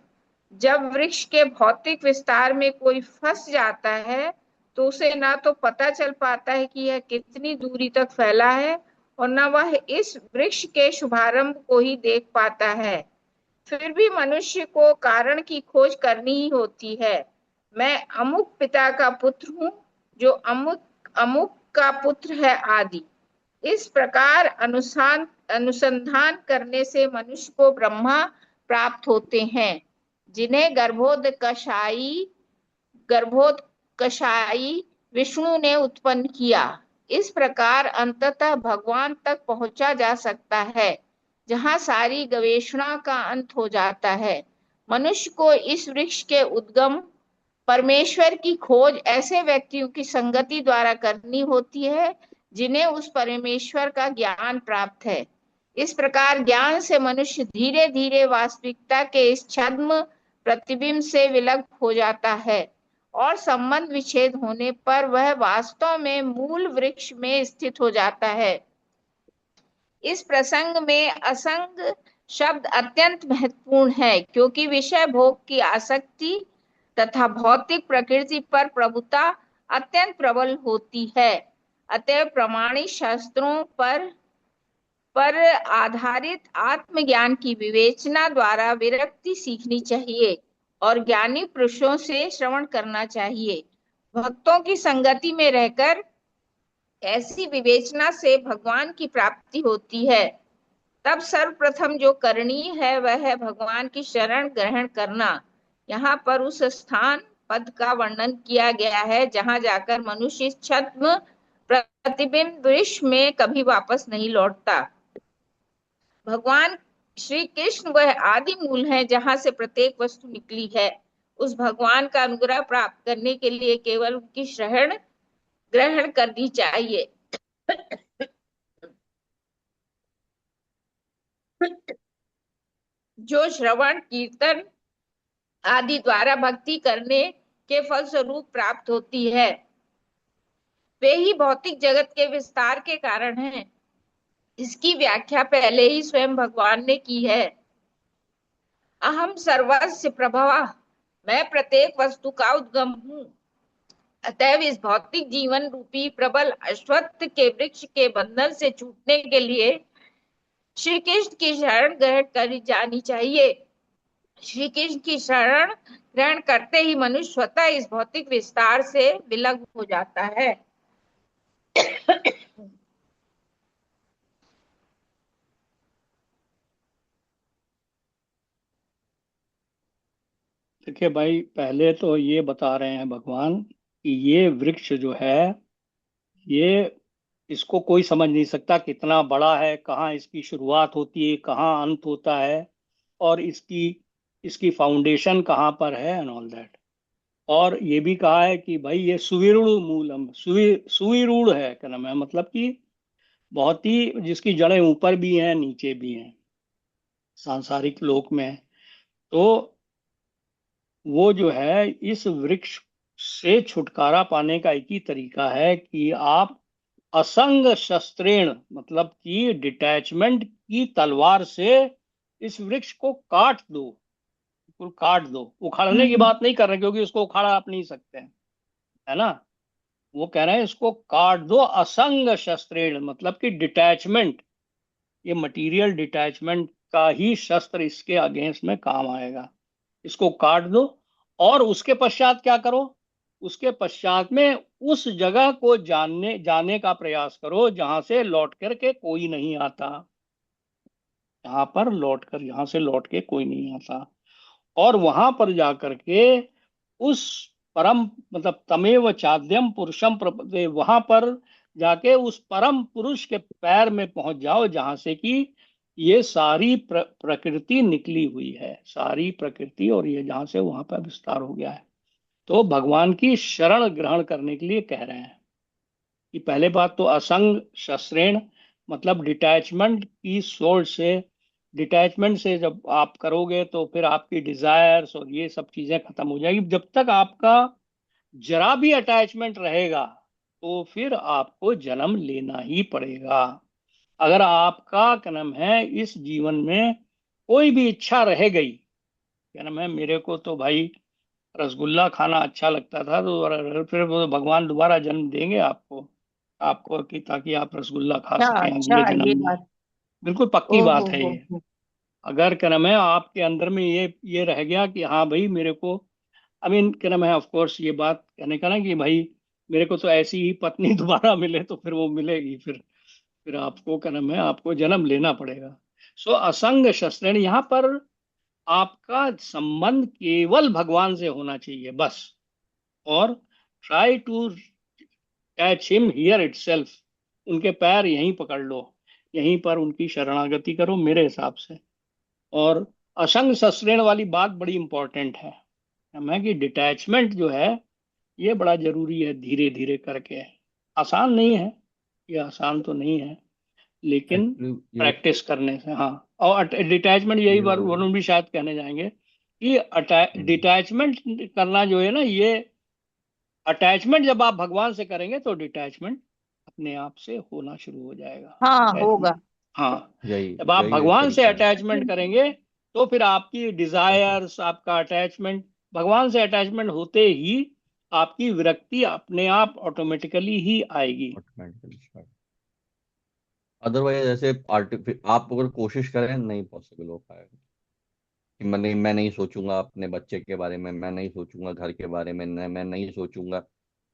जब वृक्ष के भौतिक विस्तार में कोई फंस जाता है तो उसे ना तो पता चल पाता है कि यह कितनी दूरी तक फैला है और न वह इस वृक्ष के शुभारंभ को ही देख पाता है। फिर भी मनुष्य को कारण की खोज करनी ही होती है। मैं अमुक पिता का पुत्र हूँ, जो अमुक अमुक का पुत्र है आदि। इस प्रकार अनुसंधान करने से मनुष्य को ब्रह्मा प्राप्त होते हैं, जिन्हें गर्भोत्कशाई विष्णु ने उत्पन्न किया। इस प्रकार अंततः भगवान तक पहुंचा जा सकता है, जहां सारी गवेषणा का अंत हो जाता है। मनुष्य को इस वृक्ष के उद्गम परमेश्वर की खोज ऐसे व्यक्तियों की संगति द्वारा करनी होती है जिन्हें उस परमेश्वर का ज्ञान प्राप्त है। इस प्रकार ज्ञान से मनुष्य धीरे धीरे वास्तविकता के इस छद्म प्रतिबिंब से विलग हो जाता है और संबंध विच्छेद होने पर वह वास्तव में मूल वृक्ष में स्थित हो जाता है। इस प्रसंग में असंग शब्द अत्यंत महत्वपूर्ण है, क्योंकि विषय भोग की आसक्ति तथा भौतिक प्रकृति पर प्रभुता अत्यंत प्रबल होती है। अतः प्रमाणित शास्त्रों पर आधारित आत्मज्ञान की विवेचना द्वारा विरक्ति सीखनी चाहिए और ज्ञानी पुरुषों से श्रवण करना चाहिए। भक्तों की संगति में रहकर ऐसी विवेचना से भगवान की प्राप्ति होती है। तब सर्वप्रथम जो करणीय है वह है भगवान की शरण ग्रहण करना। यहाँ पर उस स्थान पद का वर्णन किया गया है जहाँ जाकर मनुष्य इस छद्म प्रतिबिंब विश्व में कभी वापस नहीं लौटता। भगवान श्री कृष्ण वह आदि मूल है जहाँ से प्रत्येक वस्तु निकली है। उस भगवान का अनुग्रह प्राप्त करने के लिए केवल उनकी शरण ग्रहण करनी चाहिए। जो श्रवण कीर्तन आदि द्वारा भक्ति करने के फलस्वरूप प्राप्त होती है, वे ही भौतिक जगत के विस्तार के कारण हैं। इसकी व्याख्या पहले ही स्वयं भगवान ने की है। अहम सर्वस्य प्रभवः, मैं प्रत्येक वस्तु का उद्गम हूँ। अतएव इस भौतिक जीवन रूपी प्रबल अश्वत्थ के वृक्ष के बंधन से छूटने के लिए श्री कृष्ण की शरण ग्रहण करी जानी चाहिए। श्री कृष्ण की शरण ग्रहण करते ही मनुष्य स्वतः इस भौतिक विस्तार से विलग हो जाता है। देखिए भाई, पहले तो ये बता रहे हैं भगवान कि ये वृक्ष जो है, ये इसको कोई समझ नहीं सकता कितना बड़ा है, कहाँ इसकी शुरुआत होती है, कहाँ अंत होता है, और इसकी इसकी फाउंडेशन कहाँ पर है एंड ऑल दैट। और ये भी कहा है कि भाई ये सुविरूढ़ मूलम, सुविरूढ़ है, क्या नाम है, मतलब कि बहुत ही, जिसकी जड़ें ऊपर भी हैं नीचे भी हैं सांसारिक लोक में। तो वो जो है, इस वृक्ष से छुटकारा पाने का एक ही तरीका है कि आप असंग शस्त्रेण, मतलब कि डिटैचमेंट की तलवार से इस वृक्ष को काट दो, बिल्कुल काट दो। उखाड़ने की बात नहीं कर रहे, क्योंकि उसको उखाड़ा आप नहीं सकते हैं, है ना। वो कह रहे हैं इसको काट दो असंग शस्त्रेण, मतलब कि डिटैचमेंट, ये मटेरियल डिटैचमेंट का ही शस्त्र इसके अगेंस्ट में काम आएगा। इसको काट दो, और उसके पश्चात क्या करो, उसके पश्चात में उस जगह को जाने का प्रयास करो जहां से लौट करके कोई नहीं आता। यहां से लौट के कोई नहीं आता, और वहां पर जाकर के उस परम, मतलब तमेव चाद्यम पुरुषम प्रपदे, वहां पर जाके उस परम पुरुष के पैर में पहुंच जाओ, जहां से कि ये सारी प्रकृति निकली हुई है, सारी प्रकृति, और ये जहां से वहां पर विस्तार हो गया है। तो भगवान की शरण ग्रहण करने के लिए कह रहे हैं कि पहले बात तो असंग शस्त्रेण, मतलब डिटैचमेंट की सोर्स से, डिटैचमेंट से जब आप करोगे तो फिर आपकी डिजायर्स और ये सब चीजें खत्म हो जाएगी। जब तक आपका जरा भी अटैचमेंट रहेगा तो फिर आपको जन्म लेना ही पड़ेगा। अगर आपका क्या नाम है, इस जीवन में कोई भी इच्छा रह गई, क्या नाम है, मेरे को तो भाई रसगुल्ला खाना अच्छा लगता था, तो फिर वो भगवान दोबारा जन्म देंगे आपको, कि ताकि आप रसगुल्ला खा अच्छा सकें अच्छा, अगले जन्म ये में। बात। बिल्कुल पक्की ओ बात है हो ये। हो। अगर क्या नाम है, आपके अंदर में ये रह गया कि हाँ भाई मेरे को, आई मीन क्या नाम है, ऑफ कोर्स ये बात कहने का ना कि भाई मेरे को तो ऐसी ही पत्नी दोबारा मिले, तो फिर वो मिलेगी, फिर आपको क्या नाम है, आपको जन्म लेना पड़ेगा। सो असंग शस्त्रेण, यहाँ पर आपका संबंध केवल भगवान से होना चाहिए बस। और try to catch him here itself, उनके पैर यहीं पकड़ लो, यहीं पर उनकी शरणागति करो मेरे हिसाब से। और असंग शस्त्रेण वाली बात बड़ी इंपॉर्टेंट है, मैं कि डिटैचमेंट जो है ये बड़ा जरूरी है, धीरे धीरे करके। आसान नहीं है, ये आसान तो नहीं है, लेकिन एक्चुअली ये प्रैक्टिस करने से, हाँ। और डिटैचमेंट, यही ये वरुण भी शायद कहने जाएंगे कि डिटैचमेंट करना जो है ना, ये अटैचमेंट जब आप भगवान से करेंगे तो डिटैचमेंट अपने आप से होना शुरू हो जाएगा। हाँ, होगा। डिटैचमेंट, हाँ। यही जब आप यही एक भगवान से तरीका है। अटैचमेंट करेंगे तो फिर आपकी जैसे डिजायर्स, आपका अटैचमेंट, भगवान से अटैचमेंट होते ही आपकी विरक्ति अपने आप ऑटोमेटिकली ही आएगी। ऑटोमेटिकली स्टार्ट, अदरवाइज ऐसे आप अगर कोशिश करें नहीं पॉसिबल हो पाएगा कि मैं नहीं सोचूंगा अपने बच्चे के बारे में, मैं नहीं सोचूंगा घर के बारे में, मैं नहीं सोचूंगा,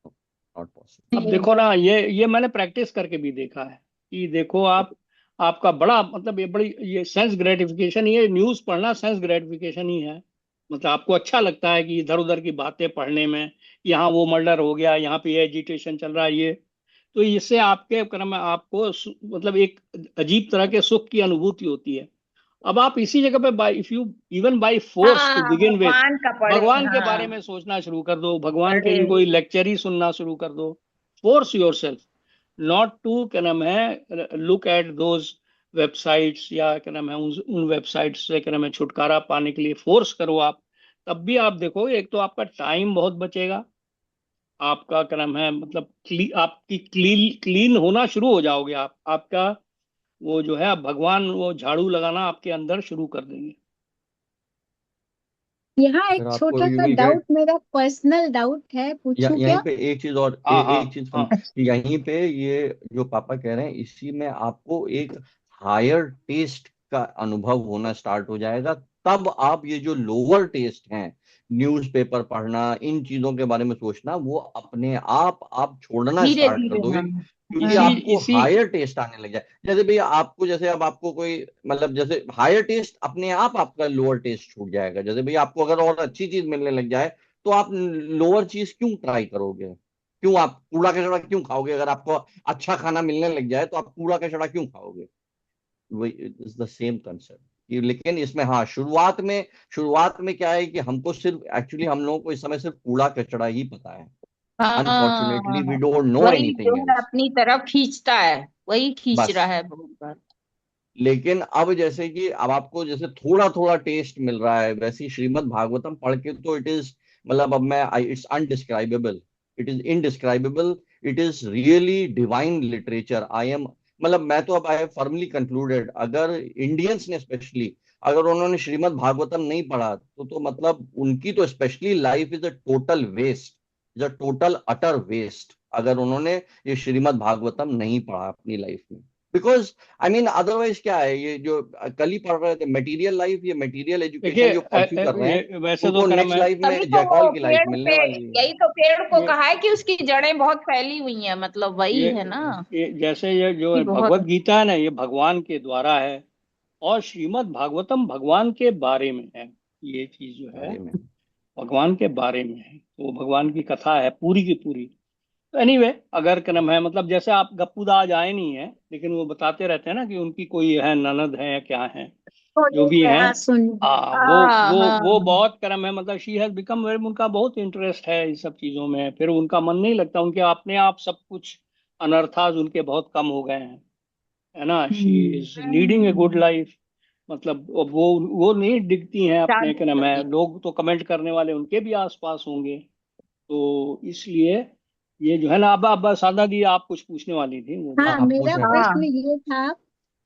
नॉट पॉसिबल। अब देखो ना, ये मैंने प्रैक्टिस करके भी देखा है कि देखो आप, आपका बड़ा, मतलब ये बड़ी, ये सेंस ग्रेटिफिकेशन, ये न्यूज़ पढ़ना सेंस ग्रेटिफिकेशन ही है। मतलब आपको अच्छा लगता है कि इधर उधर की बातें पढ़ने में, यहाँ वो मर्डर हो गया, यहाँ पे ये एजिटेशन चल रहा है, ये, तो इससे आपके क्रम में आपको मतलब एक अजीब तरह के सुख की अनुभूति होती है। अब आप इसी जगह पे, by if you even by force to हाँ, बिगिन विथ, भगवान का पढ़े। भगवान के बारे हाँ, में सोचना शुरू कर दो, भगवान के पढ़े। लिए कोई लेक्चर ही सुनना शुरू कर दो। Force yourself not to, क्या नाम है, लुक एट दोज वेबसाइट्स या क्या नाम है उन वेबसाइट्स से क्या नाम है छुटकारा पाने के लिए फोर्स करो आप, तब भी आप देखो, एक तो आपका टाइम बहुत बचेगा, आपका क्या नाम है मतलब आपकी क्लीन होना शुरू हो जाओगे आप, आपका वो जो है आप भगवान वो झाड़ू लगाना आपके अंदर शुरू कर देंगे। यहाँ एक फिर आपको छोटा यू सा विल गेट, डाउट, मेरा पर्सनल डाउट है, पूछूं यहीं क्या? पे एक चीज और हाँ हाँ एक चीज हाँ। यहीं पे ये जो पापा कह रहे हैं, इसी में आपको एक हायर टेस्ट का अनुभव होना स्टार्ट हो जाएगा। तब आप ये जो लोअर टेस्ट हैं, न्यूज़पेपर पढ़ना, इन चीजों के बारे में सोचना, वो अपने आप छोड़ना धीरे स्टार्ट कर धीरे, दोगे, हाँ। क्योंकि इसी हाँ। आपको इसी हायर टेस्ट आने लग जाए। जैसे भैया आपको, जैसे अब आपको कोई मतलब जैसे हायर टेस्ट अपने आप आपका लोअर टेस्ट छूट जाएगा। जैसे भैया आपको अगर और अच्छी चीज मिलने लग जाए, तो आप लोअर चीज क्यों ट्राई करोगे? क्यों आप कूड़ा कचड़ा क्यों खाओगे? अगर आपको अच्छा खाना मिलने लग जाए तो आप कूड़ा कचड़ा क्यों खाओगे? वही इज द सेम कंसेप्ट। लेकिन इसमें हाँ, शुरुआत में क्या है कि हमको सिर्फ एक्चुअली हम लोगों को इस समय सिर्फ कूड़ा कचड़ा ही पता है। अनफॉर्चुनेटली वी हाँ, डोंट नो वही जो एनीथिंग है एल्स। अपनी तरफ खींचता है, वही खींच रहा बस। है बहुत बार। लेकिन अब जैसे कि अब आपको जैसे थोड़ा थोड़ा टेस्ट मिल रहा है, वैसे ही श्रीमद् भागवतम पढ़ के तो इट इज, मतलब अब मैं, it's indescribable, it is indescribable, it is really divine literature. I am, मतलब मैं तो अब आई हैव फर्मली कंक्लूडेड, अगर इंडियंस ने स्पेशली अगर उन्होंने श्रीमद् भागवतम नहीं पढ़ा तो मतलब उनकी तो specially life is a total waste, is a total utter waste, अगर उन्होंने ये श्रीमद् भागवतम नहीं पढ़ा अपनी लाइफ में। बिकॉज आई मीन अदरवाइज क्या है, ये जो कल ही पढ़ रहे थे मटेरियल लाइफ, ये मटेरियल देखिए एजुकेशन जो परस्यू कर रहे हैं, वैसे तो उनको क्या नाम नेक्स्ट है लाइफ में तभी तो जयपॉल वो की लाइफ पेड़ मिलने पे, वाली है। यही तो पेड़ को ये कहा है कि उसकी जड़ें बहुत फैली हुई हैं, मतलब वही ये है ना ये जैसे ये जो कि भगवत बहुत। गीता है ना, ये भगवान के द्वारा है, और श्रीमद् भागवतम भगवान के बारे में है। ये चीज जो है बारे में। भगवान के बारे में है, तो भगवान की कथा है पूरी की पूरी। तो एनीवे, अगर क्या नाम है मतलब जैसे आप गप्पूदा आज आए नहीं है, लेकिन वो बताते रहते हैं ना कि उनकी कोई है ननद है या क्या है, जो भी है। हाँ सुन। हाँ, वो हाँ वो हाँ। वो बहुत कर्म है, मतलब शी हैज बिकम वेरी, उनका बहुत इंटरेस्ट है इस सब चीजों में, फिर उनका मन नहीं लगता, उनके अपने आप सब कुछ अनर्थाज उनके बहुत कम हो गए हैं, है ना। She hmm. Is leading a good life, मतलब वो नहीं दिखती हैं अपने, शादी क्या नाम है, करके। लोग तो कमेंट करने वाले उनके भी आसपास होंगे, तो इसलिए ये जो है ना, अब सादा दी आप कुछ पूछने वाली थी, वो हाँ, हाँ आप मेरा पूछ रहे थे। प्रश्न हाँ ये था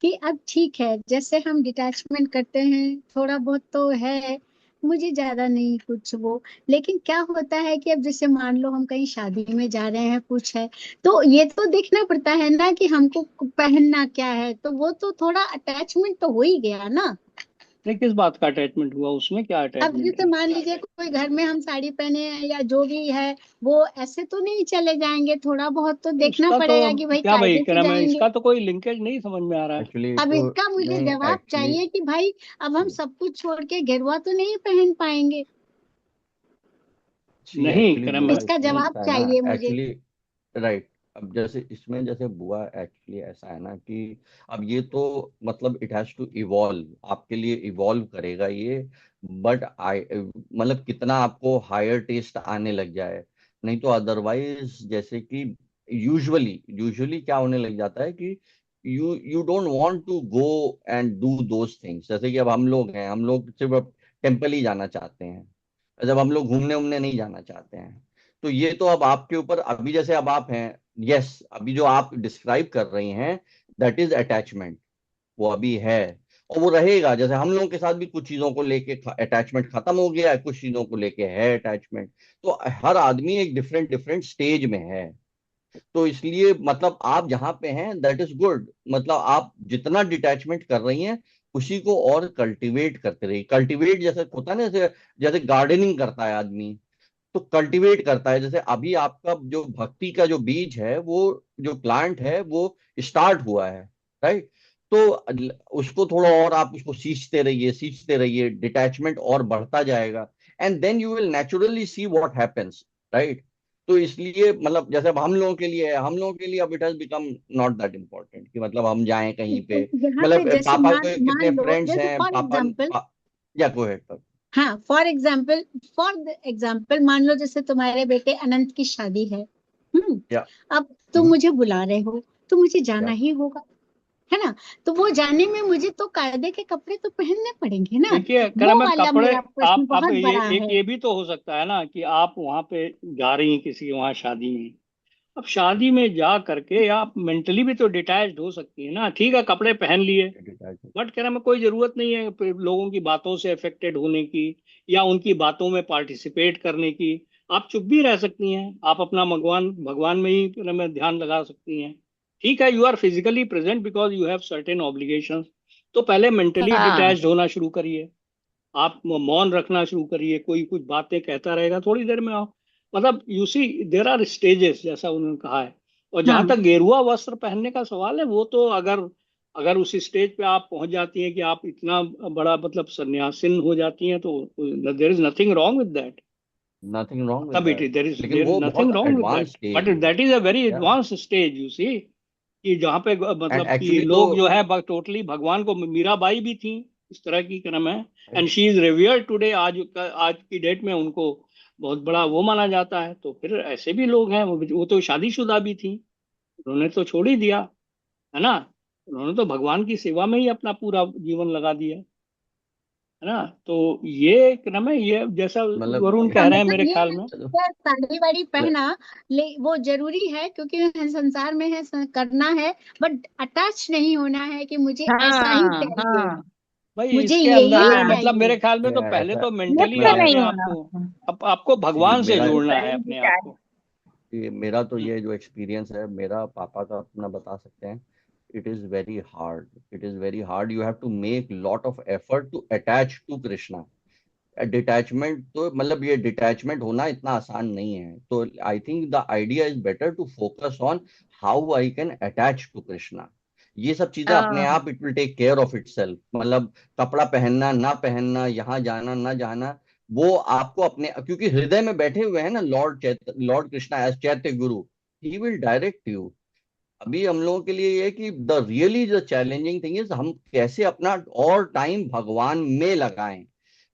कि अब ठीक है, जैसे हम डिटैचमेंट करते हैं थोड़ा बहुत तो है, मुझे ज्यादा नहीं कुछ वो, लेकिन क्या होता है कि अब जैसे मान लो हम कहीं शादी में जा रहे हैं, कुछ है, तो ये तो देखना पड़ता है ना कि हमको पहनना क्या है, तो वो तो थोड़ा अटैचमेंट तो हो ही गया ना। नहीं, किस बात का अटैचमेंट हुआ, उसमें क्या अब अटैचमेंट जैसे है? मान लीजिए कोई घर में हम साड़ी पहने हैं या जो भी है, वो ऐसे तो नहीं चले जाएंगे, थोड़ा बहुत तो देखना उसका तो पड़ेगा अब कि भाई क्या भाई, कायदे क्या से नाम है, जाएंगे। इसका तो कोई लिंकेज नहीं समझ में आ रहा है। एक्चुअली अब तो इसका मुझे नहीं, जवाब एक्चुअली चाहिए कि भाई अब हम सब कुछ छोड़ के गेरुआ तो नहीं पहन पाएंगे। सी नहीं, एक्चुअली क्या नाम है, बुआ इसका इसमें जवाब ऐसा है ना, चाहिए मुझे। Actually right. अब जैसे इसमें जैसे बुआ एक्चुअली ऐसा है ना कि अब ये तो मतलब इट हैज टू इवॉल्व, आपके लिए इवॉल्व करेगा ये, बट आई मतलब कितना आपको हायर टेस्ट आने लग जाए, नहीं तो अदरवाइज जैसे कि यूजुअली यूजुअली क्या होने लग जाता है कि you don't want to go and do those things. जैसे कि अब हम लोग हैं, हम लोग सिर्फ टेम्पल ही जाना चाहते हैं, जब हम लोग घूमने उमने नहीं जाना चाहते हैं। तो ये तो अब आपके ऊपर, अभी जैसे अब आप हैं, यस, अभी जो आप डिस्क्राइब कर रही हैं दैट इज अटैचमेंट, वो अभी है और वो रहेगा। जैसे हम लोगों के साथ भी कुछ चीजों को लेके अटैचमेंट खत्म हो गया है, कुछ चीजों को लेके है अटैचमेंट। तो हर आदमी एक डिफरेंट डिफरेंट स्टेज में है। तो इसलिए मतलब आप जहां पे हैं दैट इज गुड, मतलब आप जितना डिटैचमेंट कर रही हैं उसी को और कल्टीवेट करते रहिए। कल्टीवेट जैसे होता है ना, जैसे जैसे गार्डनिंग करता है आदमी, तो कल्टीवेट करता है। जैसे अभी आपका जो भक्ति का जो बीज है, वो जो प्लांट है वो स्टार्ट हुआ है, राइट। तो उसको थोड़ा और आप उसको सींचते रहिए, डिटैचमेंट और बढ़ता जाएगा, and then you will naturally see what happens, right. तो इसलिए मतलब जैसे अब हम लोगों के लिए है, हम लोगों के लिए अब it has become not that important कि मतलब हम जाएं कहीं पे। यहाँ पे मतलब जैसे पापा मान के मान कितने लो फ्रेंड्स जैसे हैं, फॉर एग्जाम्पल, या गो अहेड। हाँ फॉर एग्जाम्पल मान लो जैसे तुम्हारे बेटे अनंत की शादी है। हम्म। या अब तुम मुझे बुला रहे हो तो मुझे जाना या ही होगा। है ना। तो वो जाने में मुझे तो कायदे के कपड़े तो पहनने पड़ेंगे ना। देखिए वो मैं वाला कपड़े, मेरा प्रश्न आप बहुत ये बड़ा एक है। ये भी तो हो सकता है ना कि आप वहां पे जा रही हैं किसी वहां शादी में। अब शादी में जा करके आप मेंटली भी तो डिटैच्ड हो सकती है ना। ठीक है, कपड़े पहन लिए, बट कहना में कोई जरूरत नहीं है फिर लोगों की बातों से अफेक्टेड होने की या उनकी बातों में पार्टिसिपेट करने की। आप चुप भी रह सकती हैं, आप अपना भगवान भगवान में ही कहना में ध्यान लगा सकती हैं। ठीक है, you are physically present because you have certain obligations. तो पहले मेंटली हाँ डिटैच्ड होना शुरू करिए, आप मौन रखना शुरू करिए। कोई कुछ बातें कहता रहेगा, थोड़ी देर में आप मतलब you see there are stages जैसा उन्होंने कहा है। और जहां हाँ तक गेरुआ वस्त्र पहनने का सवाल है, वो तो अगर अगर उस स्टेज पे आप पहुंच जाती हैं कि आप इतना बड़ा मतलब सन्यासिन हो जाती हैं, तो there is nothing wrong with that. Nothing wrong with मतलब इट दैट। लेकिन देर इज वो नथिंग बहुत wrong with advance that, stage but है। दैट इज अ वेरी या एडवांस स्टेज यू सी, कि जहाँ पे एंड मतलब कि एक्चुअली तो लोग जो है टोटली भगवान को, मीराबाई भी थी इस तरह की क्रम है। And she is revered today, आज की डेट में उनको बहुत बड़ा वो माना जाता है। तो फिर ऐसे भी लोग हैं, वो तो शादीशुदा भी थी, उन्होंने तो छोड़ ही दिया, है ना। उन्होंने तो भगवान की सेवा में ही अपना पूरा जीवन लगा दिया, है ना। तो ये क्रम है, ये जैसा मतलब वरुण हाँ, कह रहे हैं मतलब मेरे ये ख्याल है में। कि क्या साड़ी वाड़ी पहना वो जरूरी है क्योंकि संसार में है, करना है। बट अटैच नहीं होना है कि मुझे ऐसा ही हाँ चाहिए, हाँ भाई मुझे इसके ये अंदर ही में हाँ, मतलब चाहिए। मेरे ख्याल में तो क्या पहले ऐसा तो मेंटली मुक्त मैं अपने नहीं आप होना को, उसमें। आपको एक्चुअली भगवान से मेरा जोड़ना है, सारी अपने आप विचार। को। मेरा तो हम्म, ये जो एक्सपीरियंस है मेरा पापा का अपना बता सकते हैं। It is very hard, it is very hard. You have to make lot of effort to attach to Krishna. Detachment तो मतलब ये डिटैचमेंट होना इतना आसान नहीं है। तो I think the idea is better to focus on how I can attach to Krishna. ये सब चीजें अपने हाँ आप it will take care of itself. मतलब कपड़ा पहनना ना पहनना, यहाँ जाना ना जाना, वो आपको अपने, क्योंकि हृदय में बैठे हुए हैं ना लॉर्ड कृष्णा एज चैत्य गुरु। He will direct you. अभी हम लोगों के लिए ये है कि the really the challenging thing is हम कैसे अपना और टाइम भगवान में लगाएं।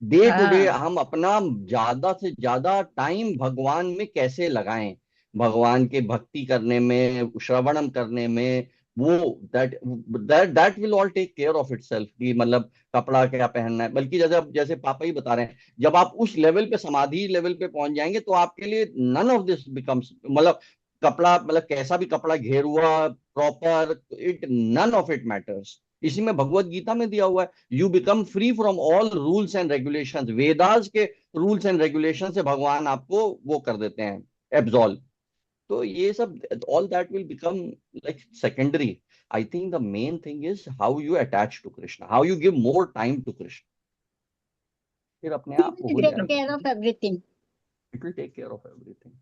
डे टू डे हाँ हम अपना ज्यादा से ज्यादा टाइम भगवान में कैसे लगाएं, भगवान के भक्ति करने में, श्रवणम करने में। वो that that that will all take care of itself कि मतलब कपड़ा क्या पहनना है। बल्कि जैसे जैसे पापा ही बता रहे हैं, जब आप उस लेवल पे समाधि लेवल पे पहुंच जाएंगे तो आपके लिए नन ऑफ दिस बिकम्स, मतलब कपड़ा मतलब कैसा भी कपड़ा, घेरुआ proper, it none of it matters. इसी में भगवत गीता में दिया हुआ है, you become free from all rules and regulations. Vedas के रूल्स एंड रेगुलेशन से भगवान आपको वो कर देते हैं, एब्सॉल्व। तो ये सब all that will become like secondary. I think the main thing is how you attach to Krishna, how you give more time to Krishna. फिर अपने आप वो हो टेक जाएगा, care of everything. It will take care of everything.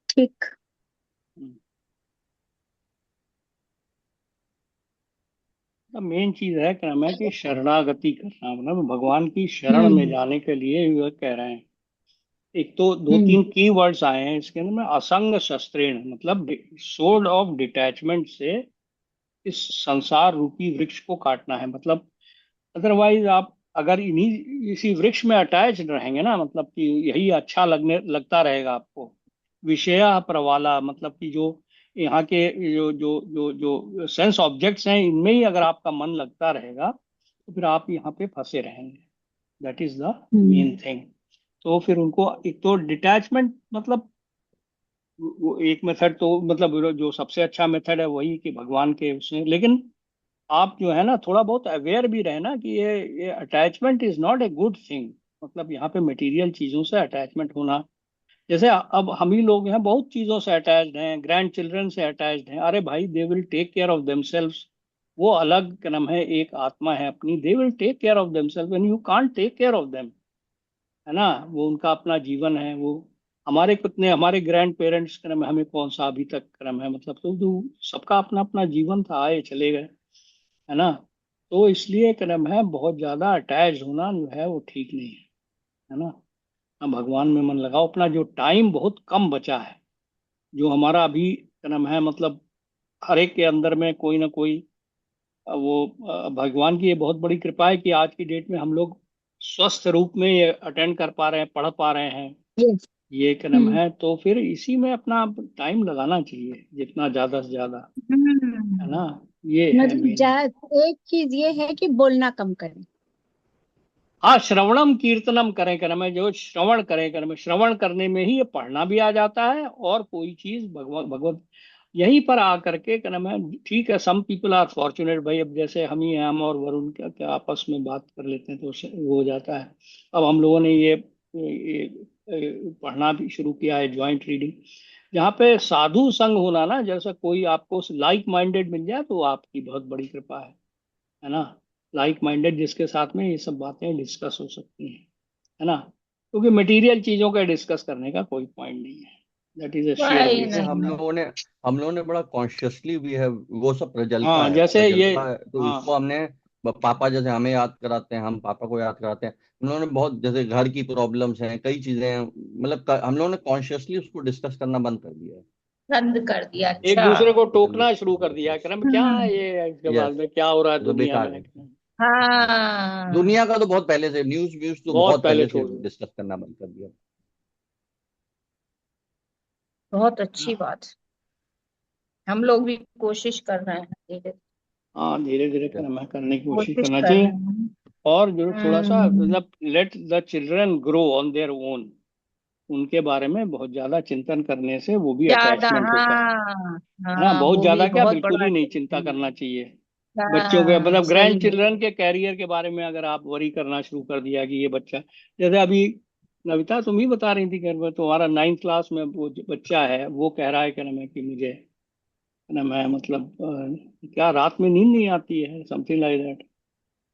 ठीक। Hmm. Main चीज है क्रम है कि शरणागति करना, मतलब भगवान की शरण में हम्म जाने के लिए ये कह रहे हैं। एक तो दो हम्म तीन की वर्ड्स आए हैं इसके अंदर में, असंग शस्त्रेण, मतलब सोर्ड ऑफ डिटैचमेंट से इस संसार रूपी वृक्ष को काटना है। मतलब अदरवाइज आप अगर इन्हीं इसी वृक्ष में अटैच रहेंगे ना, मतलब कि यही अच्छा लगता रहेगा आपको, विषया प्रवाला, मतलब कि जो यहाँ के जो जो जो जो सेंस ऑब्जेक्ट्स हैं, इनमें ही अगर आपका मन लगता रहेगा तो फिर आप यहाँ पे फंसे रहेंगे। That is the hmm main thing. तो फिर उनको एक तो डिटैचमेंट मतलब वो एक मेथड तो मतलब जो सबसे अच्छा मेथड है वही कि भगवान के उसमें, लेकिन आप जो है ना थोड़ा बहुत अवेयर भी रहे ना कि ये attachment is not a good thing. मतलब यहाँ पे मटेरियल चीजों से अटैचमेंट होना, जैसे अब हम ही लोग हैं बहुत चीजों से अटैच्ड हैं, ग्रैंड चिल्ड्रन से अटैच्ड हैं। अरे भाई, they will take care of themselves. वो अलग क्रम है, एक आत्मा है अपनी, they will take care of themselves when you can't take care of them, है ना। वो उनका अपना जीवन है। वो हमारे कितने हमारे ग्रैंड पेरेंट्स क्रम है, हमें कौन सा अभी तक क्रम है, मतलब तो सबका अपना अपना जीवन था, आए चले गए, है ना। तो इसलिए क्रम है बहुत ज्यादा अटैच होना जो है वो ठीक नहीं है ना। हम भगवान में मन लगाओ, अपना जो टाइम बहुत कम बचा है, जो हमारा अभी क्रम है, मतलब हर एक के अंदर में कोई ना कोई वो भगवान की ये बहुत बड़ी कृपा है कि आज की डेट में हम लोग स्वस्थ रूप में ये अटेंड कर पा रहे हैं, पढ़ पा रहे हैं, यस ये कर्म हम्म है, तो फिर इसी में अपना टाइम लगाना चाहिए जितना ज्यादा से ज्यादा, है हम्म। ना। ये है मतलब मेन। एक चीज ये है कि बोलना कम करें। हाँ, श्रवणम कीर्तनम करें कर्म है, जो श्रवण करें कर्म, श्रवण करने में ही ये पढ़ना भी आ जाता है, और कोई चीज भगवत भगवत यहीं पर आकर के कर्म है। ठीक है, सम पीपल आर फॉर्चुनेट भाई, अब जैसे हम ही हैं, हम और वरुण क्या क्या आपस में बात कर लेते हैं तो वो हो जाता है। अब हम लोगों ने ये पढ़ना भी शुरू किया है, ज्वाइंट रीडिंग, जहाँ पे साधु संग होना ना, जैसा कोई आपको लाइक माइंडेड मिल जाए तो आपकी बहुत बड़ी कृपा है ना। लाइक माइंडेड जिसके साथ में ये सब बातें डिस्कस हो सकती हैं, है ना। क्योंकि मटेरियल चीजों का डिस्कस करने का कोई पॉइंट नहीं है। दैट इज अ शेयर वही देखिए, नहीं। हम लोगों ने बड़ा कॉन्शियसली भी है, वो सब प्रजल्पा हाँ, है, जैसे ये, प्रजल्पा है, तो हाँ इसको हमने पापा जैसे हमें याद कराते हैं, हम पापा को याद कराते हैं। हम लोगों ने बहुत, जैसे घर की प्रॉब्लम्स हैं, कई चीजें हैं, मतलब हम लोगों ने कॉन्शियसली उसको डिस्कस करना बंद कर दिया है। बंद कर दिया, एक अच्छा। दूसरे को चलो, टोकना शुरू कर दिया है, क्रम क्या है हम्म ये, इसके बाद यस, में क्या हो रहा है ये तो दुनिया बेकार में। है। हाँ, दुनिया का तो बहुत पहले से, न्यूज व्यूज तो बहुत बहुत पहले पहले से छोड़ दिया। डिस्कस करना बंद कर दिया। बहुत अच्छी बात। हम लोग भी कोशिश कर रहे हैं धीरे, हाँ, धीरे धीरे क्या? क्रम है करने की कोशिश कोशिश करना कर चाहिए। रहे हैं। और जो थोड़ा सा हम्म। मतलब let the children grow on their own, उनके बारे में बहुत ज्यादा चिंतन करने से वो भी ज्यादा, अटैचमेंट होता हाँ। है ना। हाँ, बहुत वो भी ज्यादा क्या, बहुत बिल्कुल बड़ा ही नहीं चिंता चैलेंज। करना चाहिए। बच्चों के हाँ, मतलब सही ग्रैंड है। चिल्ड्रन के कैरियर के बारे में अगर आप वरी करना शुरू कर दिया कि ये बच्चा, जैसे अभी नविता तुम ही बता रही थी कि तुम्हारा 9th क्लास में वो जो बच्चा है वो कह रहा है कि ना मैं कि मुझे ना मैं मतलब क्या रात में नींद नहीं आती है, समथिंग लाइक दैट।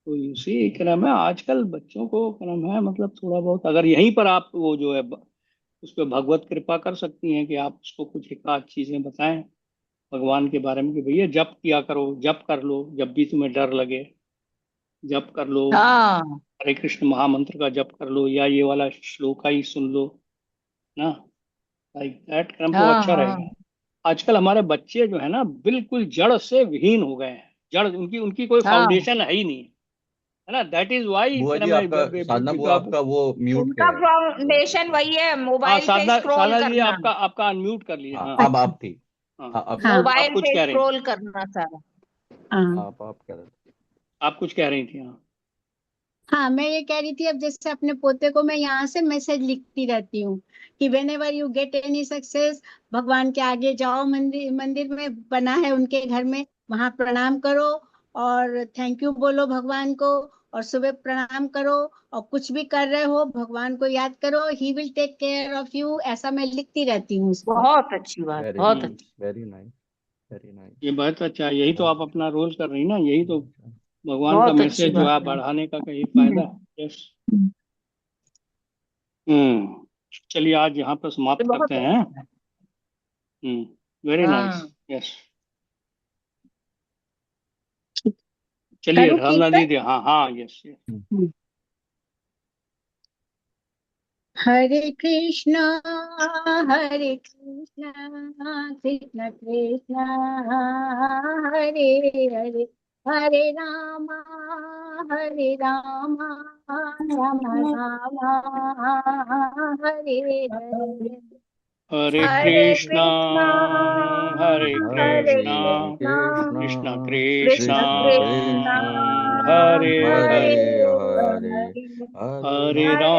तो इसी क्रम है आजकल बच्चों को क्रम है, मतलब थोड़ा बहुत अगर यहीं पर आप वो जो है उस पर भगवत कृपा कर सकती हैं कि आप उसको कुछ एक आध चीजें बताएं भगवान के बारे में, कि भैया जप किया करो, जप कर लो जब भी तुम्हें डर लगे, जप कर लो, हाँ, हरे कृष्ण महामंत्र का जप कर लो, या ये वाला श्लोका ही सुन लो ना, लाइक दैट क्रम तो हाँ, अच्छा हाँ, रहेगा। आजकल हमारे बच्चे जो है ना बिल्कुल जड़ से विहीन हो गए हैं, जड़ उनकी उनकी कोई हाँ। फाउंडेशन है ही नहीं, है ना। दैट इज वाई बुआ जी, क्रम है आपका साधना बुआ, आपका वो म्यूट पे उनका है, जरा फाउंडेशन देखिए। वही है, हाँ, मोबाइल पे साधना स्क्रॉल साधना जी, करना। आपका आपका अनम्यूट कर लीजिए, हाँ, हाँ। अब अच्छा। आप ठीक। हाँ, हाँ, अब ठीक। हाँ आप मोबाइल कुछ पे कह रही थी, स्क्रॉल करना सारा। हाँ आप कह रहे थे। आप कुछ कह रही थी, हाँ। हाँ, मैं ये कह रही थी, अब जैसे अपने पोते को मैं यहाँ से मैसेज लिखती रहती हूँ कि when ever you get any success, भगवान के आगे जाओ, मंदिर मंदिर में बना है उनके घर में, वहां प्रणाम करो और थैंक यू बोलो भगवान को, और सुबह प्रणाम करो, और कुछ भी कर रहे हो भगवान को याद करो, he will take care of you, ऐसा मैं लिखती रहती हूँ उसको। बहुत अच्छी बात, वेरी बहुत हम्म, नाइस, अच्छी। Very nice, very nice. ये बहुत अच्छा है, यही तो आप अपना रोल कर रही ना, यही तो भगवान का बहुत अच्छी मैसेज जो बात है है। बढ़ाने का कहीं फायदा हम्म, है। यस। हम्म। चलिए आज यहाँ पर ये समाप्त करते बहुत हैं। अच्छा है। Very nice. हाँ। यस। चलिए करूँ रामनाथ कीर्तन। दीदी, हाँ हाँ, यस यस। हम्म। हरे कृष्णा, हरे कृष्णा, कृष्ण कृष्णा, हरे हरे, हरे रामा, हरे रामा, राम राम, हरे हरे, हरे हरे कृष्णा, कृष्णा, हरे हरे कृष्णा, हरे कृष्णा, कृष्णा, कृष्ण कृष्णा, कृष्ण कृष्ण कृष्णा, कृष्ण, हरे हरे हरे हरे, हरे, हरे, हरे हरे राम,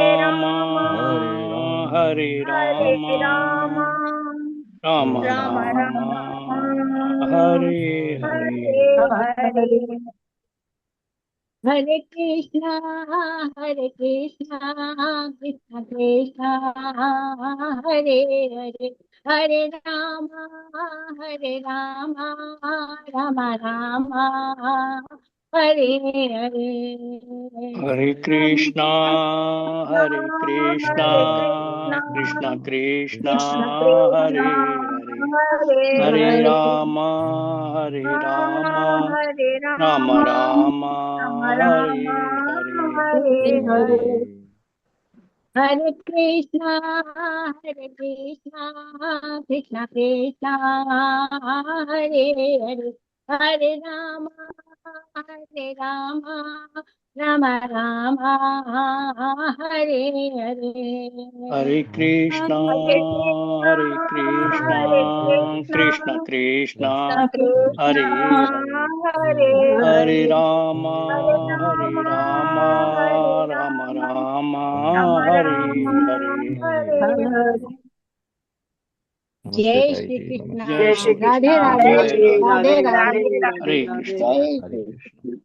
हरे रामा, रामा, हरे राम, हरे हरे रामा, रामा, राम राम राम, राम, हरे हरे। हरे हरे, हरे कृष्णा, हरे कृष्णा, कृष्ण कृष्णा, हरे हरे, हरे राम, हरे राम, राम राम, हरे हरे हरे। कृष्णा, कृष्णा, हरे कृष्णा, हरे कृष्णा, कृष्ण कृष्णा, कृष्ण हरे कृष्णा, हरे, हरे हरे हरे, राम, हरे राम, हरे राम राम, राम, राम हरे राम, हरे। हरे हरे हरे। हरे। हरे कृष्णा, हरे कृष्णा, कृष्ण कृष्णा, हरे हरे, हरे राम राम राम हरे हरे हरे कृष्णा हरे कृष्णा कृष्ण कृष्णा कृष्ण हरे हरे हरे हरे राम हरे राम राम राम हरे हरे। हरे। नमस्ते जय ताई श्री जी, कृष्ण। नमस्ते। जय श्री राधे कृष्ण राधे जय राधे राधे राधे राधे राधे हरे राधे। कृष्ण। जय हरे श्री कृष्ण।